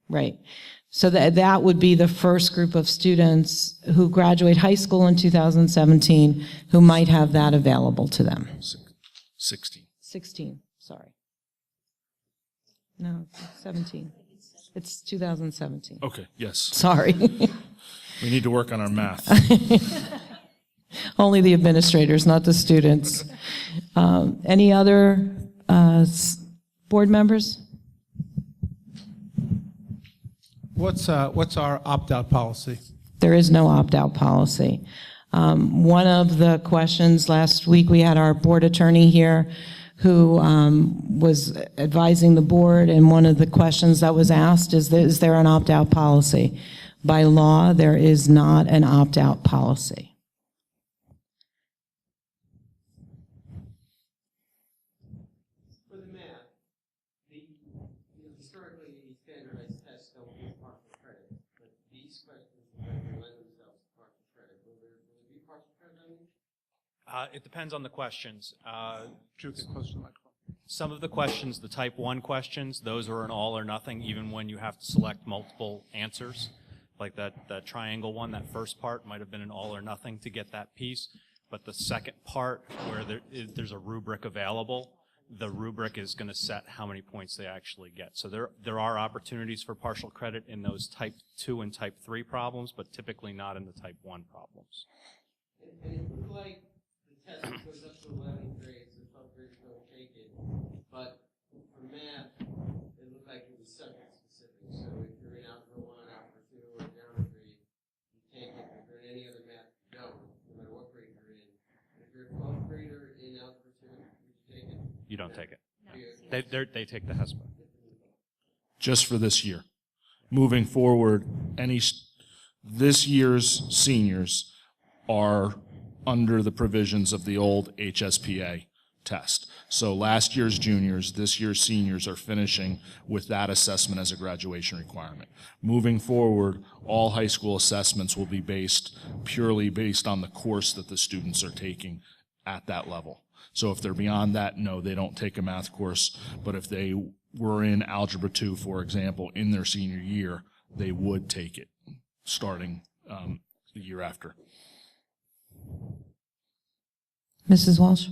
Right. So that would be the first group of students who graduate high school in 2017 who might have that available to them. 16, sorry. No, 17. It's 2017.
Okay, yes.
Sorry.
We need to work on our math.
Only the administrators, not the students. Any other board members?
What's our opt-out policy?
There is no opt-out policy. One of the questions last week, we had our board attorney here who was advising the board, and one of the questions that was asked is there an opt-out policy? By law, there is not an opt-out policy.
For the math, historically, the standardized tests don't give partial credit, but these questions lend themselves to partial credit. Will there be partial credit on these?
It depends on the questions.
Drew, get close to the microphone.
Some of the questions, the type 1 questions, those are an all or nothing, even when you have to select multiple answers. Like that triangle one, that first part might have been an all or nothing to get that piece. But the second part, where there's a rubric available, the rubric is going to set how many points they actually get. So there are opportunities for partial credit in those type 2 and type 3 problems, but typically not in the type 1 problems.
And it looked like the test goes up to 11th grade, so 12th graders don't take it. But for math, it looked like it was subject specific. So if you're in Algebra 1, Algebra 2, or geometry, you take it. If you're in any other math, you don't, no matter what grade you're in. If you're a 12th grader in Algebra 2, would you take it?
You don't take it.
No.
They take the HESPA.
Just for this year. Moving forward, this year's seniors are under the provisions of the old HSPA test. So last year's juniors, this year's seniors are finishing with that assessment as a graduation requirement. Moving forward, all high school assessments will be purely based on the course that the students are taking at that level. So if they're beyond that, no, they don't take a math course. But if they were in Algebra 2, for example, in their senior year, they would take it starting the year after.
Mrs. Walsh?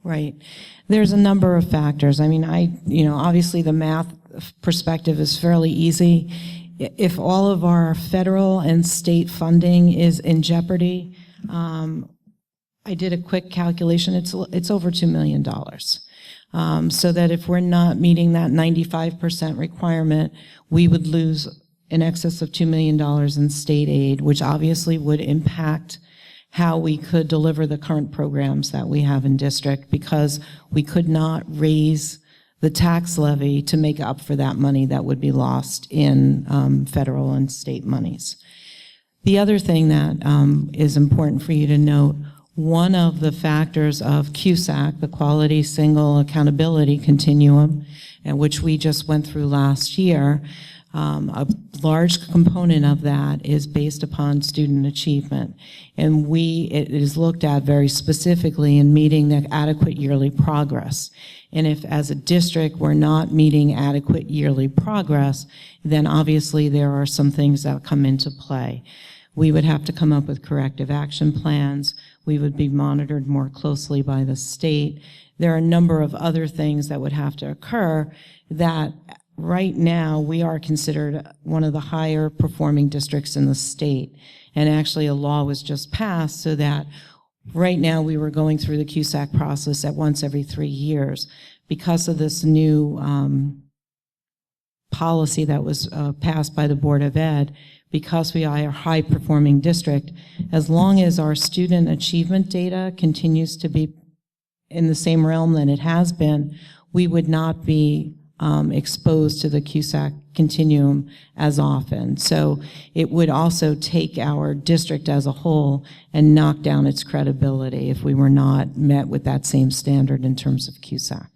Right. There's a number of factors. I mean, obviously the math perspective is fairly easy. If all of our federal and state funding is in jeopardy, I did a quick calculation. It's over $2 million. So that if we're not meeting that 95% requirement, we would lose in excess of $2 million in state aid, which obviously would impact how we could deliver the current programs that we have in district, because we could not raise the tax levy to make up for that money that would be lost in federal and state monies. The other thing that is important for you to note, one of the factors of PARCC, the Quality Single Accountability Continuum, and which we just went through last year, a large component of that is based upon student achievement. And it is looked at very specifically in meeting the adequate yearly progress. And if as a district we're not meeting adequate yearly progress, then obviously there are some things that come into play. We would have to come up with corrective action plans. We would be monitored more closely by the state. There are a number of other things that would have to occur that right now we are considered one of the higher performing districts in the state. And actually a law was just passed so that right now we were going through the PARCC process at once every 3 years. Because of this new policy that was passed by the Board of Ed, because we are a high-performing district, as long as our student achievement data continues to be in the same realm that it has been, we would not be exposed to the PARCC continuum as often. So it would also take our district as a whole and knock down its credibility if we were not met with that same standard in terms of PARCC.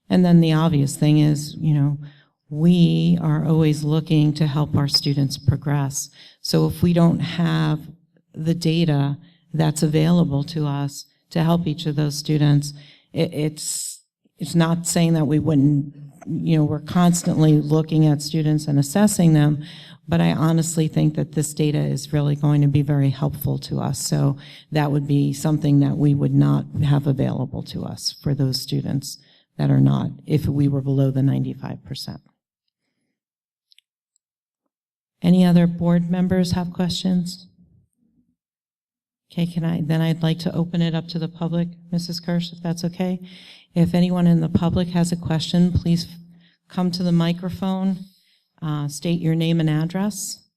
And then the obvious thing is, we are always looking to help our students progress. So if we don't have the data that's available to us to help each of those students, it's not saying that we wouldn't, we're constantly looking at students and assessing them, but I honestly think that this data is really going to be very helpful to us. So that would be something that we would not have available to us for those students that are not, if we were below the 95%. Any other board members have questions? Okay, then I'd like to open it up to the public, Mrs. Kirsch, if that's okay. If anyone in the public has a question, please come to the microphone, state your name and address,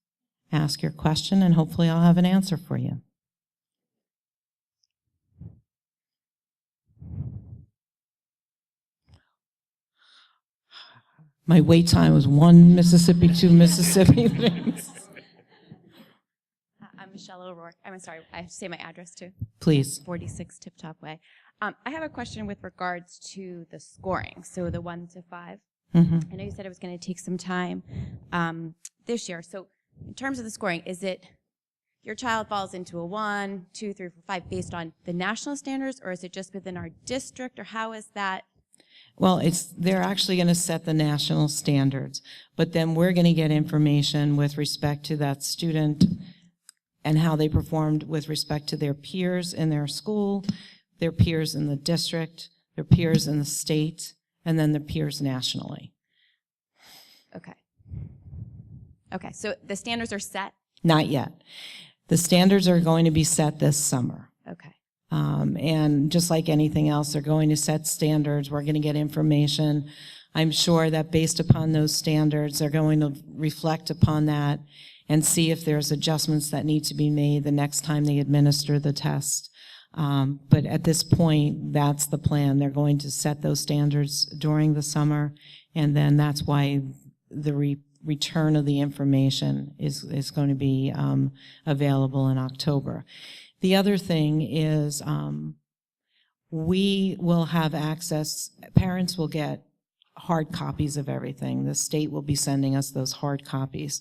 ask your question, and hopefully I'll have an answer for you. My wait time was 1 Mississippi, 2 Mississippi.
I'm Michelle O'Rourke. I'm sorry, I have to say my address too.
Please.
46 Tip Top Way. I have a question with regards to the scoring, so the 1 to 5.
Mm-hmm.
I know you said it was going to take some time this year. So in terms of the scoring, your child falls into a 1, 2, 3, 4, 5 based on the national standards, or is it just within our district, or how is that?
Well, they're actually going to set the national standards, but then we're going to get information with respect to that student and how they performed with respect to their peers in their school, their peers in the district, their peers in the state, and then their peers nationally.
Okay. Okay, so the standards are set?
Not yet. The standards are going to be set this summer.
Okay.
And just like anything else, they're going to set standards. We're going to get information. I'm sure that based upon those standards, they're going to reflect upon that and see if there's adjustments that need to be made the next time they administer the test. But at this point, that's the plan. They're going to set those standards during the summer, and then that's why the return of the information is going to be available in October. The other thing is we will have access, parents will get hard copies of everything. The state will be sending us those hard copies.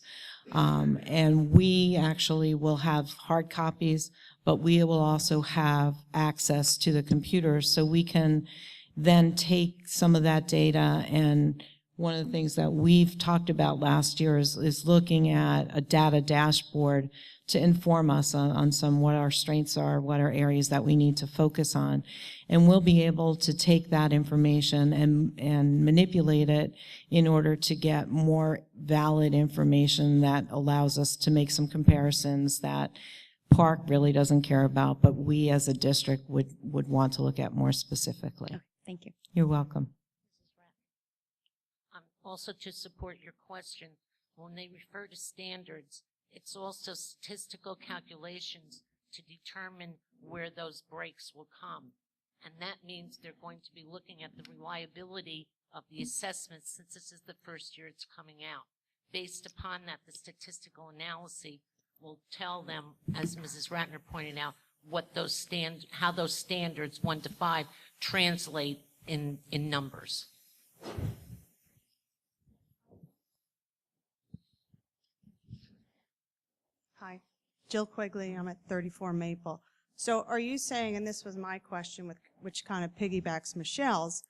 And we actually will have hard copies, but we will also have access to the computers, so we can then take some of that data. And one of the things that we've talked about last year is looking at a data dashboard to inform us on some what our strengths are, what are areas that we need to focus on. And we'll be able to take that information and manipulate it in order to get more valid information that allows us to make some comparisons that PARCC really doesn't care about, but we as a district would want to look at more specifically.
Okay, thank you.
You're welcome.
Also, to support your question, when they refer to standards, it's also statistical calculations to determine where those breaks will come. And that means they're going to be looking at the reliability of the assessments, since this is the first year it's coming out. Based upon that, the statistical analysis will tell them, as Mrs. Ratner pointed out, what those how those standards 1 to 5 translate in numbers.
Hi, Jill Quigley. I'm at 34 Maple. So are you saying, and this was my question, which kind of piggybacks Michelle's,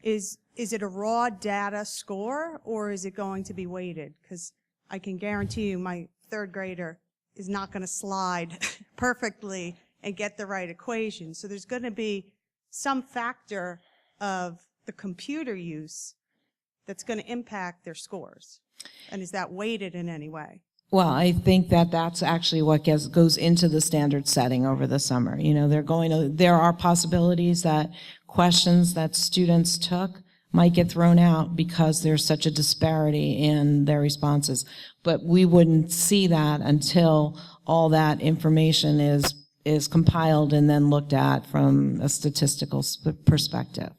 is it a raw data score, or is it going to be weighted? Because I can guarantee you my third grader is not going to slide perfectly and get the right equation. So there's going to be some factor of the computer use that's going to impact their scores. And is that weighted in any way?
Well, I think that that's actually what goes into the standard setting over the summer. You know, there are possibilities that questions that students took might get thrown out because there's such a disparity in their responses. But we wouldn't see that until all that information is compiled and then looked at from a statistical perspective.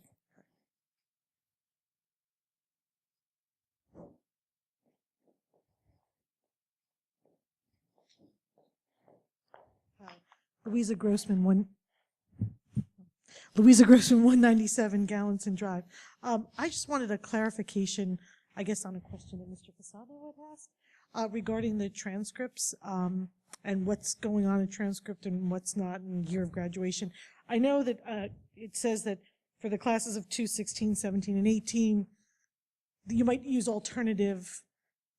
Louisa Grossman, 197 Gallinson Drive. I just wanted a clarification, I guess, on a question that Mr. Casado had asked regarding the transcripts and what's going on in transcript and what's not in year of graduation. I know that it says that for the classes of 216, 17, and 18, you might use alternative,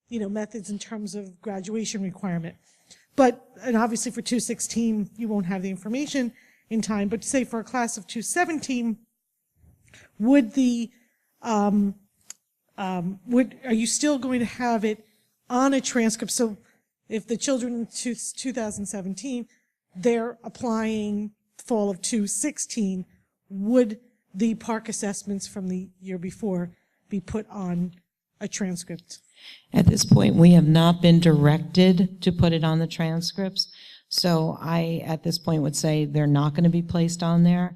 methods in terms of graduation requirement. And obviously for 216, you won't have the information in time, but say for a class of 217, are you still going to have it on a transcript? So if the children in 2017, they're applying fall of 216, would the PARCC assessments from the year before be put on a transcript?
At this point, we have not been directed to put it on the transcripts. So I, at this point, would say they're not going to be placed on there.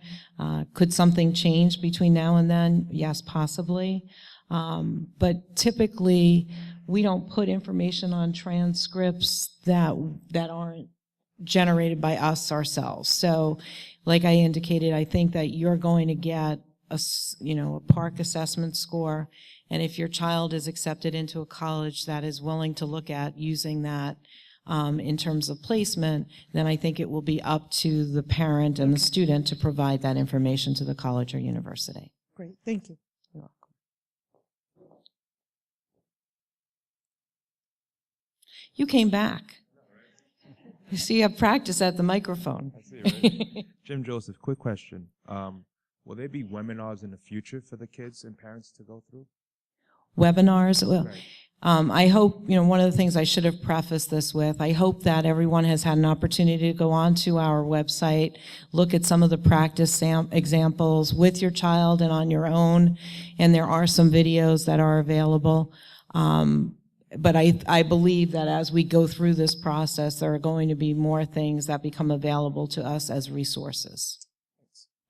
Could something change between now and then? Yes, possibly. But typically, we don't put information on transcripts that aren't generated by us ourselves. So like I indicated, I think that you're going to get a PARCC assessment score. And if your child is accepted into a college that is willing to look at using that in terms of placement, then I think it will be up to the parent and the student to provide that information to the college or university.
Great, thank you.
You're welcome. You came back. You see, you have practice at the microphone.
I see, right? Jim Joseph, quick question. Will there be webinars in the future for the kids and parents to go through?
Webinars, well,
Right.
I hope, one of the things I should have prefaced this with, I hope that everyone has had an opportunity to go onto our website, look at some of the practice examples with your child and on your own, and there are some videos that are available. But I believe that as we go through this process, there are going to be more things that become available to us as resources.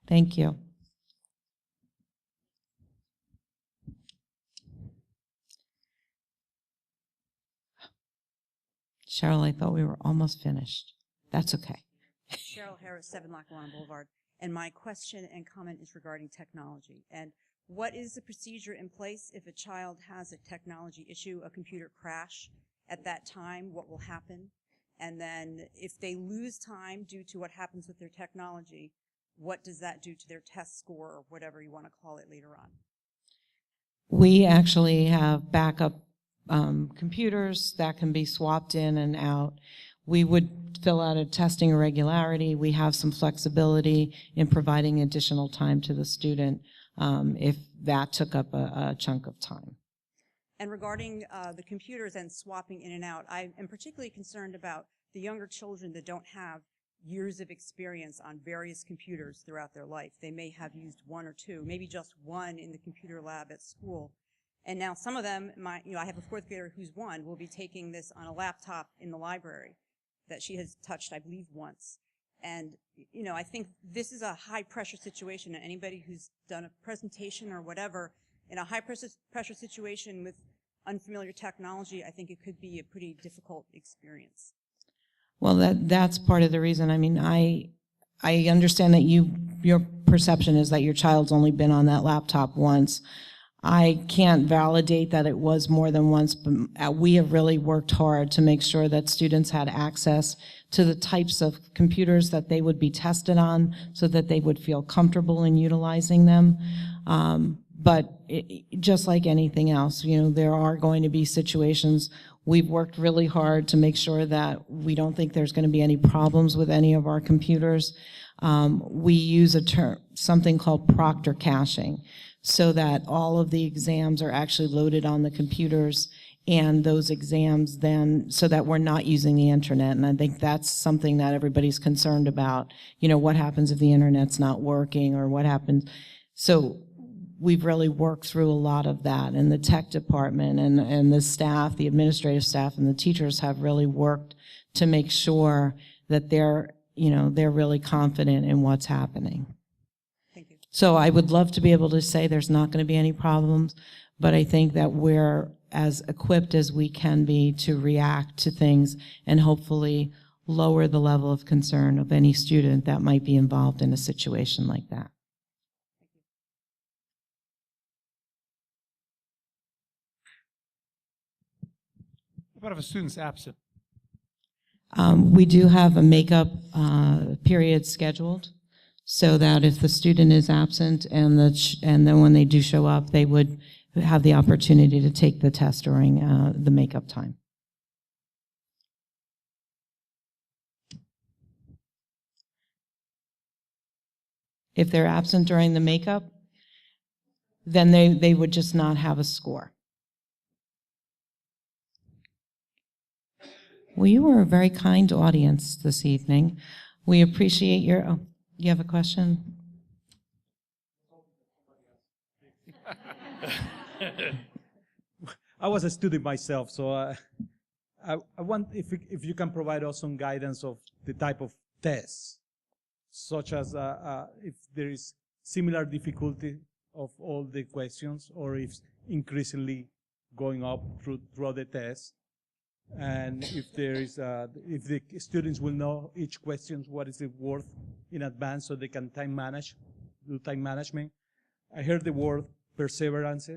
Thank you. Cheryl, I thought we were almost finished. That's okay.
Cheryl Harris, 7 Lackawanna Boulevard. And my question and comment is regarding technology. And what is the procedure in place if a child has a technology issue, a computer crash? At that time, what will happen? And then if they lose time due to what happens with their technology, what does that do to their test score or whatever you want to call it later on?
We actually have backup computers that can be swapped in and out. We would fill out a testing irregularity. We have some flexibility in providing additional time to the student if that took up a chunk of time.
And regarding the computers and swapping in and out, I am particularly concerned about the younger children that don't have years of experience on various computers throughout their life. They may have used one or two, maybe just one in the computer lab at school. And now some of them, I have a 4th grader who's one, will be taking this on a laptop in the library that she has touched, I believe, once. And, I think this is a high-pressure situation, and anybody who's done a presentation or whatever in a high-pressure situation with unfamiliar technology, I think it could be a pretty difficult experience.
Well, that's part of the reason. I mean, I understand that your perception is that your child's only been on that laptop once. I can't validate that it was more than once, but we have really worked hard to make sure that students had access to the types of computers that they would be tested on so that they would feel comfortable in utilizing them. But just like anything else, there are going to be situations. We've worked really hard to make sure that we don't think there's going to be any problems with any of our computers. We use something called proctor caching, so that all of the exams are actually loaded on the computers, and those exams then, so that we're not using the internet. And I think that's something that everybody's concerned about. What happens if the internet's not working, or what happens? So we've really worked through a lot of that, and the tech department and the staff, the administrative staff and the teachers have really worked to make sure that they're really confident in what's happening. So I would love to be able to say there's not going to be any problems, but I think that we're as equipped as we can be to react to things and hopefully lower the level of concern of any student that might be involved in a situation like that.
What if a student's absent?
We do have a makeup period scheduled, so that if the student is absent and then when they do show up, they would have the opportunity to take the test during the makeup time. If they're absent during the makeup, then they would just not have a score. Well, you were a very kind audience this evening. We appreciate your... Oh, you have a question?
I was a student myself, so I want if you can provide us some guidance of the type of tests, such as if there is similar difficulty of all the questions, or if increasingly going up throughout the test. And if there is, if the students will know each question, what is it worth in advance, so they can do time management. I heard the word perseverance,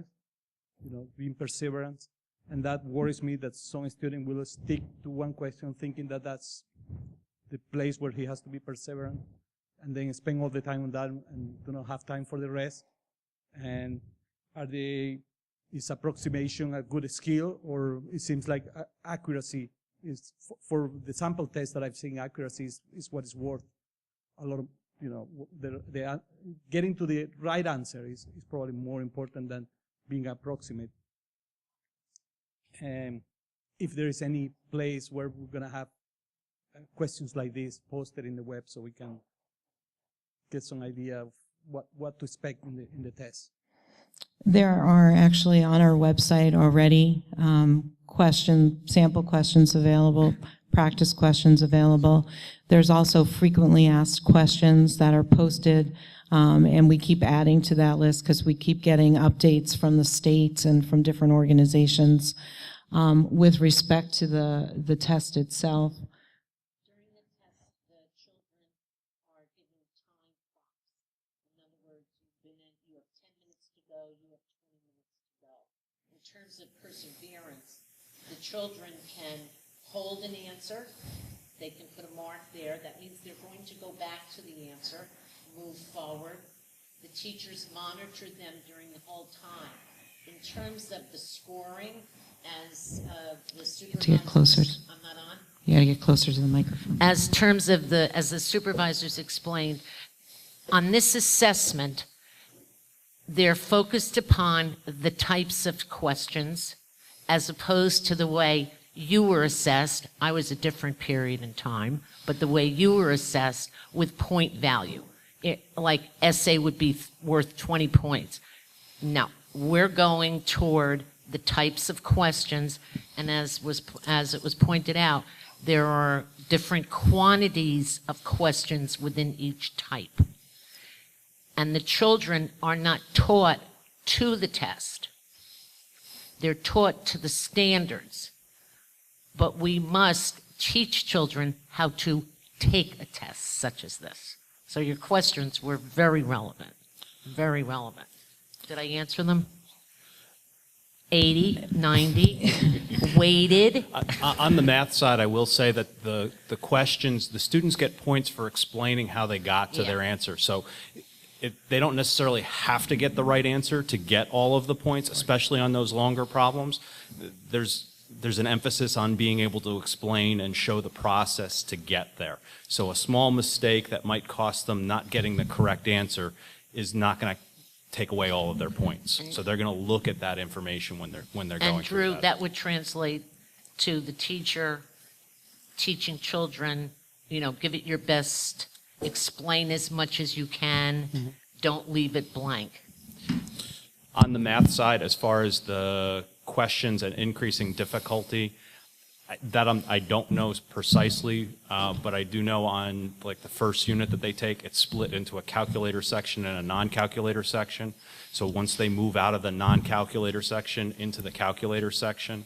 being perseverant, And that worries me that some student will stick to one question thinking that that's the place where he has to be perseverant, and then spend all the time on that and do not have time for the rest. And is approximation a good skill, or it seems like accuracy is, for the sample test that I've seen, accuracy is what is worth a lot of, getting to the right answer is probably more important than being approximate. And if there is any place where we're going to have questions like this posted in the web so we can get some idea of what to expect in the test.
There are actually on our website already sample questions available, practice questions available. There's also frequently asked questions that are posted, and we keep adding to that list because we keep getting updates from the states and from different organizations with respect to the test itself.
During the test, the children are given time clocks. In other words, you have 10 minutes to go, you have 20 minutes to go. In terms of perseverance, the children can hold an answer. They can put a mark there. That means they're going to go back to the answer, move forward. The teachers monitor them during the whole time. In terms of the scoring, as the supervisors...
To get closer.
I'm not on?
You got to get closer to the microphone.
As the supervisors explained, on this assessment, they're focused upon the types of questions as opposed to the way you were assessed. I was a different period in time, but the way you were assessed with point value. Like essay would be worth 20 points. No, we're going toward the types of questions, and as it was pointed out, there are different quantities of questions within each type. And the children are not taught to the test. They're taught to the standards. But we must teach children how to take a test such as this. So your questions were very relevant, very relevant. Did I answer them? 80, 90, weighted.
On the math side, I will say that the questions, the students get points for explaining how they got to their answer. So they don't necessarily have to get the right answer to get all of the points, especially on those longer problems. There's an emphasis on being able to explain and show the process to get there. So a small mistake that might cost them not getting the correct answer is not going to take away all of their points. So they're going to look at that information when they're going through that.
And Drew, that would translate to the teacher teaching children, give it your best, explain as much as you can, don't leave it blank.
On the math side, as far as the questions and increasing difficulty, that I don't know precisely, but I do know on like the first unit that they take, it's split into a calculator section and a non-calculator section. So once they move out of the non-calculator section into the calculator section,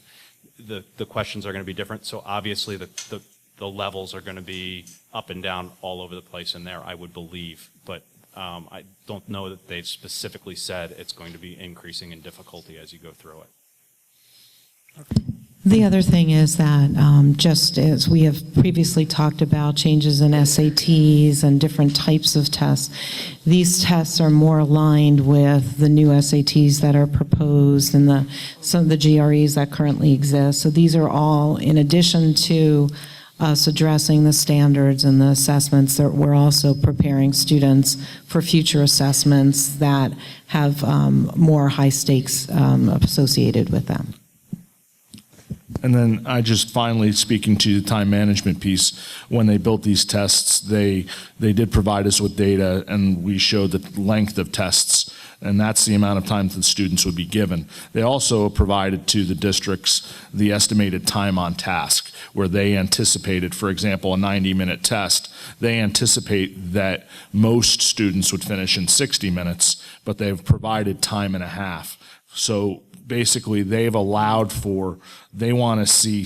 the questions are going to be different. So obviously the levels are going to be up and down all over the place in there, I would believe. But I don't know that they've specifically said it's going to be increasing in difficulty as you go through it.
Okay.
The other thing is that just as we have previously talked about changes in SATs and different types of tests, these tests are more aligned with the new SATs that are proposed and some of the GREs that currently exist. So these are all, in addition to us addressing the standards and the assessments, that we're also preparing students for future assessments that have more high stakes associated with them.
And then I just finally, speaking to the time management piece, when they built these tests, they did provide us with data, and we showed the length of tests, and that's the amount of time that the students would be given. They also provided to the districts the estimated time on task, where they anticipated, for example, a 90-minute test. They anticipate that most students would finish in 60 minutes, but they've provided time and a half. So basically, they want to see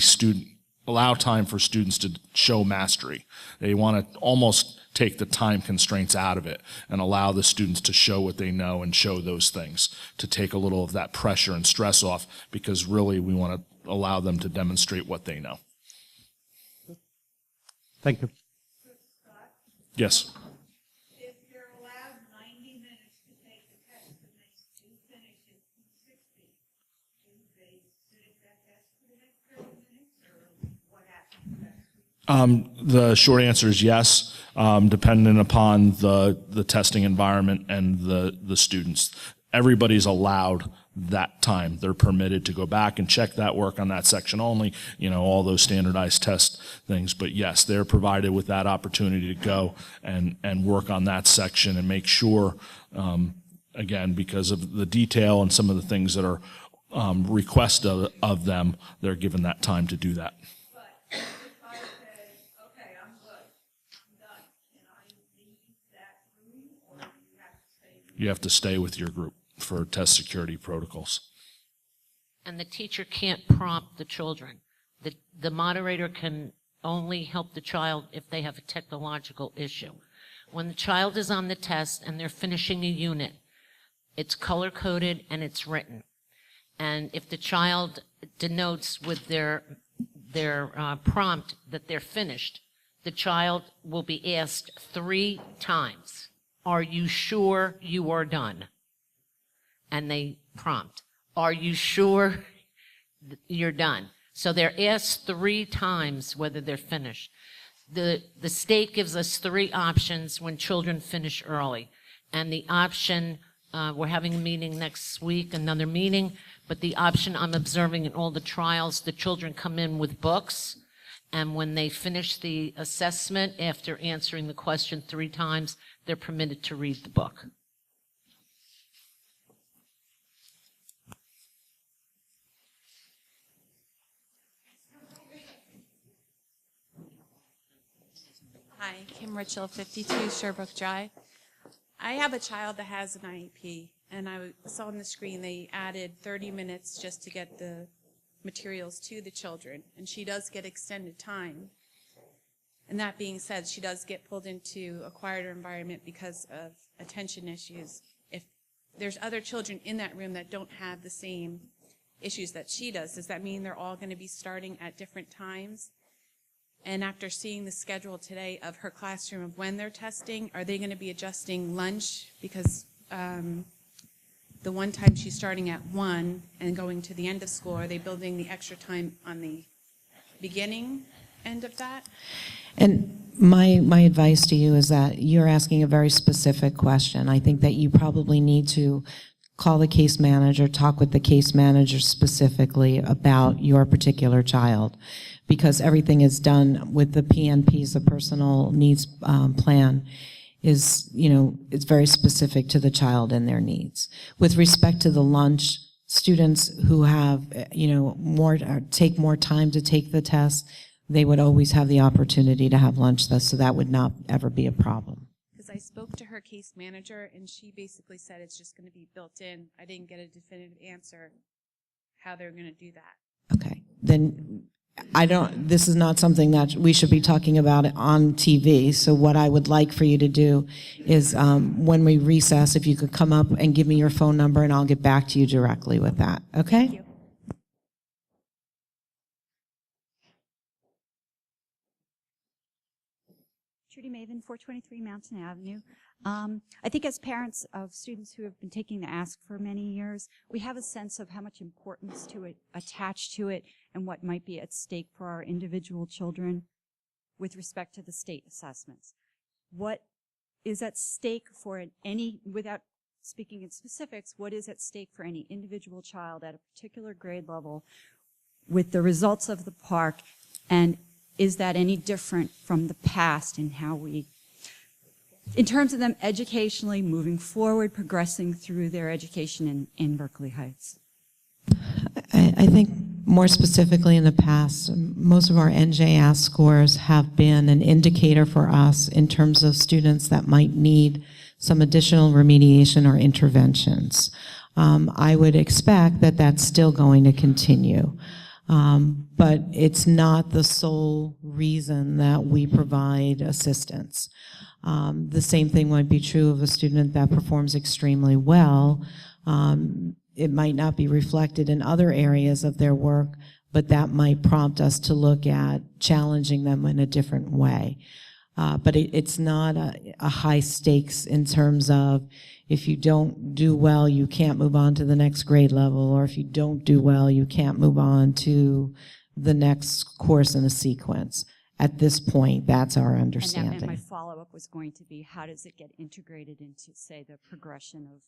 allow time for students to show mastery. They want to almost take the time constraints out of it and allow the students to show what they know and show those things, to take a little of that pressure and stress off, because really we want to allow them to demonstrate what they know.
Thank you.
Yes.
If you're allowed 90 minutes to take the test and they do finish it in 60, do they sit at that test for the next 30 minutes, or what happens?
The short answer is yes, dependent upon the testing environment and the students. Everybody's allowed that time. They're permitted to go back and check that work on that section only, all those standardized test things. But yes, they're provided with that opportunity to go and work on that section and make sure, again, because of the detail and some of the things that are requested of them, they're given that time to do that. You have to stay with your group for test security protocols.
And the teacher can't prompt the children. The moderator can only help the child if they have a technological issue. When the child is on the test and they're finishing a unit, it's color-coded and it's written. And if the child denotes with their prompt that they're finished, the child will be asked 3 times, "Are you sure you are done?" And they prompt, "Are you sure you're done?" So they're asked 3 times whether they're finished. The state gives us 3 options when children finish early. And the option, we're having a meeting next week, another meeting, but the option I'm observing in all the trials, the children come in with books, and when they finish the assessment, after answering the question 3 times, they're permitted to read the book.
Hi, Kim Richel, 52 Sherbrooke Drive. I have a child that has an IEP, and I saw on the screen they added 30 minutes just to get the materials to the children, and she does get extended time. And that being said, she does get pulled into a quieter environment because of attention issues. If there's other children in that room that don't have the same issues that she does that mean they're all going to be starting at different times? And after seeing the schedule today of her classroom of when they're testing, are they going to be adjusting lunch? Because the one time she's starting at 1 and going to the end of school, are they building the extra time on the beginning end of that?
And my advice to you is that you're asking a very specific question. I think that you probably need to call the case manager, talk with the case manager specifically about your particular child, because everything is done with the PNPs, the personal needs plan, is, it's very specific to the child and their needs. With respect to the lunch, students who have, take more time to take the test, they would always have the opportunity to have lunch, so that would not ever be a problem.
Because I spoke to her case manager, and she basically said it's just going to be built in. I didn't get a definitive answer how they're going to do that.
Okay, then this is not something that we should be talking about on TV. So what I would like for you to do is when we recess, if you could come up and give me your phone number, and I'll get back to you directly with that. Okay?
Thank you.
Trudy Maven, 423 Mountain Avenue. I think as parents of students who have been taking the ASK for many years, we have a sense of how much importance to it, attached to it, and what might be at stake for our individual children with respect to the state assessments. What is at stake for without speaking in specifics, what is at stake for any individual child at a particular grade level with the results of the PARCC, and is that any different from the past in how in terms of them educationally moving forward, progressing through their education in Berkeley Heights?
I think more specifically in the past, most of our NJAS scores have been an indicator for us in terms of students that might need some additional remediation or interventions. I would expect that that's still going to continue. But it's not the sole reason that we provide assistance. The same thing might be true of a student that performs extremely well. It might not be reflected in other areas of their work, but that might prompt us to look at challenging them in a different way. But it's not a high stakes in terms of if you don't do well, you can't move on to the next grade level, or if you don't do well, you can't move on to the next course in a sequence. At this point, that's our understanding.
And that meant my follow-up was going to be, how does it get integrated into, say, the progression of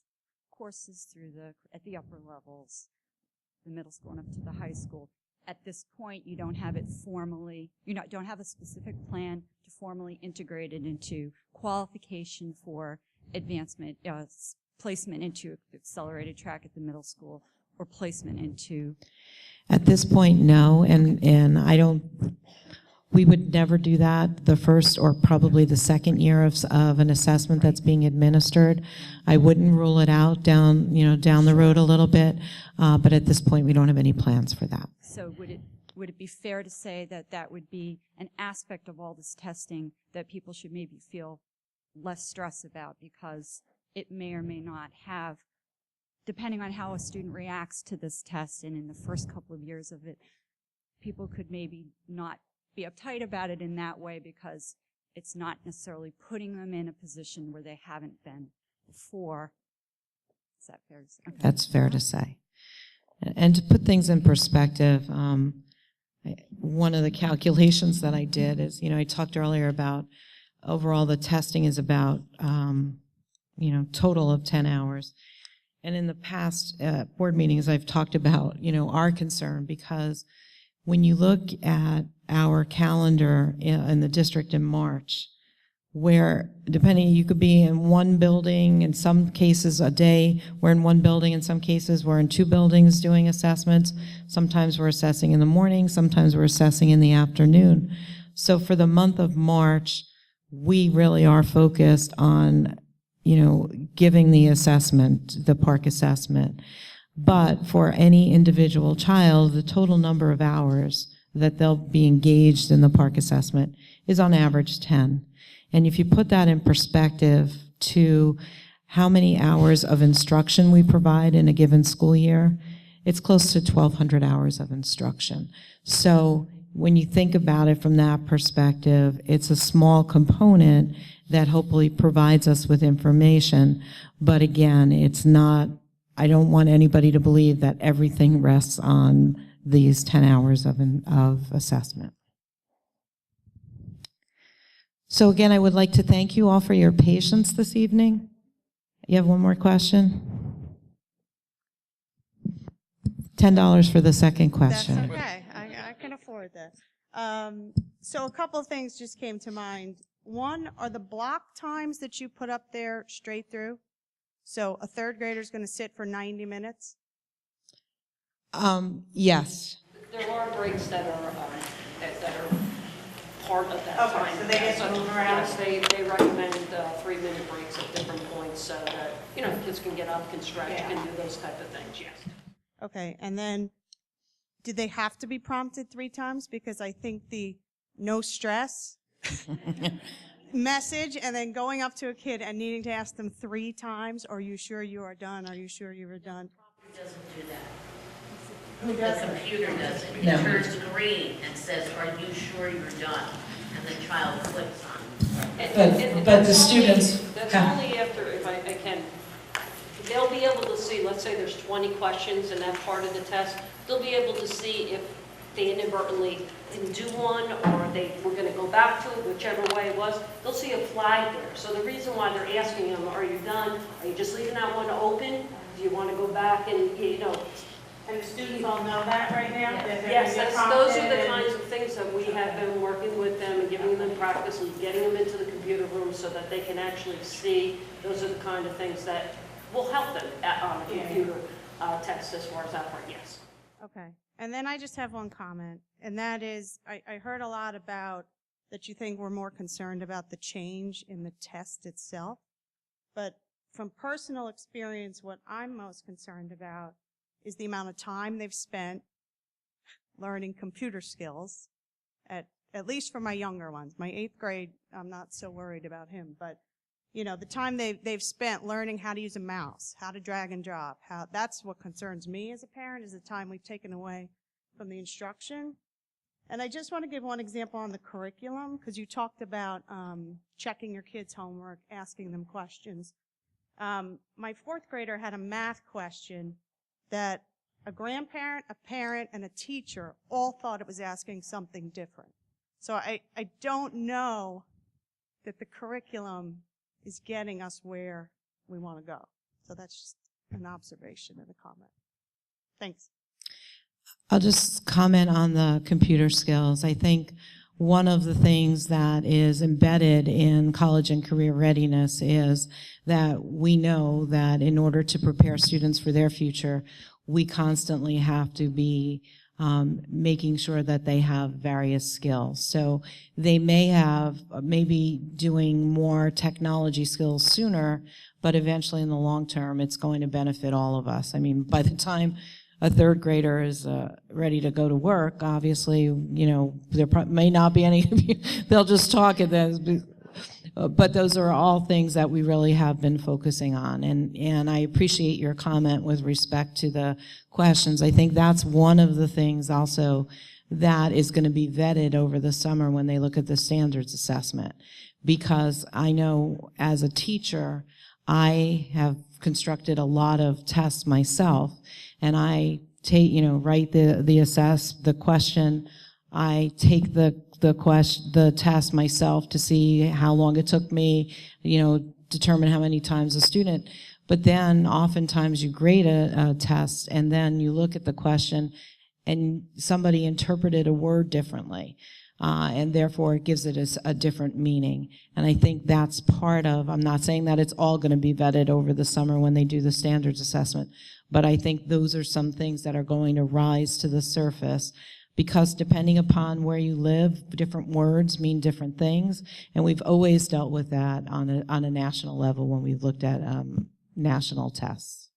courses through at the upper levels, the middle school and up to the high school? At this point, you don't have it formally, don't have a specific plan to formally integrate it into qualification for advancement, placement into accelerated track at the middle school, or placement into.
At this point, no, and I don't. We would never do that the first or probably the second year of an assessment that's being administered. I wouldn't rule it out down the road a little bit, but at this point we don't have any plans for that.
So would it be fair to say that that would be an aspect of all this testing that people should maybe feel less stress about, because it may or may not have, depending on how a student reacts to this test, and in the first couple of years of it, people could maybe not be uptight about it in that way, because it's not necessarily putting them in a position where they haven't been before. Is that fair to say? Okay.
That's fair to say. And to put things in perspective, one of the calculations that I did is, I talked earlier about overall the testing is about, total of 10 hours. And in the past board meetings, I've talked about, our concern, because when you look at our calendar in the district in March, where depending, you could be in one building, in some cases a day, we're in one building, in some cases we're in two buildings doing assessments. Sometimes we're assessing in the morning, sometimes we're assessing in the afternoon. So for the month of March, we really are focused on, giving the assessment, the PARCC assessment. But for any individual child, the total number of hours that they'll be engaged in the PARCC assessment is on average 10. And if you put that in perspective to how many hours of instruction we provide in a given school year, it's close to 1,200 hours of instruction. So when you think about it from that perspective, it's a small component that hopefully provides us with information. But again, it's not, I don't want anybody to believe that everything rests on these 10 hours of assessment. So again, I would like to thank you all for your patience this evening. You have one more question? $10 for the second question.
That's okay. I can afford that. So a couple of things just came to mind. One, are the block times that you put up there straight through? So a third grader is going to sit for 90 minutes?
Yes.
There are breaks that are part of that
Okay,
time.
so they get to move around?
Yes, they recommend 3-minute breaks at different points so that, kids can get up, can stretch, can do those type of things, yes.
Okay, and then did they have to be prompted 3 times? Because I think the no stress message and then going up to a kid and needing to ask them 3 times, are you sure you are done? Are you sure you are done?
It doesn't do that.
Who does
The
it?
computer does it.
No.
It turns green and says, are you sure you're done? And the child clicks on it.
But the students
That's
have-
only after, if I can, they'll be able to see, let's say there's 20 questions in that part of the test, they'll be able to see if they inadvertently didn't do one or they were going to go back to it, whichever way it was, they'll see a flag there. So the reason why they're asking them, are you done? Are you just leaving that one open? Do you want to go back and,
And the students all know that right now? That they're
Yes,
gonna get
those are
prompted
the
and-
kinds of things that we have been working with them and giving them practice and getting them into the computer room so that they can actually see. Those are the kind of things that will help them on a computer test as far as that part, yes.
Okay. And then I just have one comment, and that is, I heard a lot about that you think we're more concerned about the change in the test itself. But from personal experience, what I'm most concerned about is the amount of time they've spent learning computer skills, at least for my younger ones. My 8th grade, I'm not so worried about him, but you know, the time they've spent learning how to use a mouse, how to drag and drop, that's what concerns me as a parent, is the time we've taken away from the instruction. And I just want to give one example on the curriculum, because you talked about checking your kids' homework, asking them questions. My 4th grader had a math question that a grandparent, a parent, and a teacher all thought it was asking something different. So I don't know that the curriculum is getting us where we want to go. So that's just an observation and a comment. Thanks.
I'll just comment on the computer skills. I think one of the things that is embedded in college and career readiness is that we know that in order to prepare students for their future, we constantly have to be making sure that they have various skills. So they may have maybe doing more technology skills sooner, but eventually in the long term, it's going to benefit all of us. I mean, by the time a 3rd grader is ready to go to work, obviously, you know, there may not be any, they'll just talk at this. But those are all things that we really have been focusing on. And I appreciate your comment with respect to the questions. I think that's one of the things also that is going to be vetted over the summer when they look at the standards assessment. Because I know as a teacher, I have constructed a lot of tests myself, and I take, you know, write the question, I take the test myself to see how long it took me, you know, determine how many times a student. But then oftentimes you grade a test and then you look at the question and somebody interpreted a word differently. And therefore it gives it a different meaning. And I think that's part of, I'm not saying that it's all going to be vetted over the summer when they do the standards assessment, but I think those are some things that are going to rise to the surface, because depending upon where you live, different words mean different things. And we've always dealt with that on a national level when we've looked at national tests.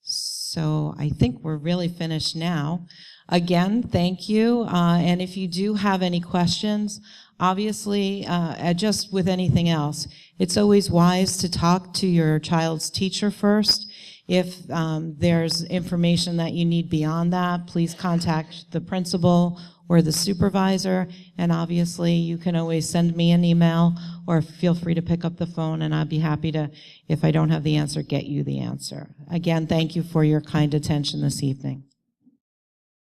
So I think we're really finished now. Again, thank you. And if you do have any questions, obviously, just with anything else, it's always wise to talk to your child's teacher first. If there's information that you need beyond that, please contact the principal or the supervisor. And obviously, you can always send me an email or feel free to pick up the phone, and I'd be happy to, if I don't have the answer, get you the answer. Again, thank you for your kind attention this evening.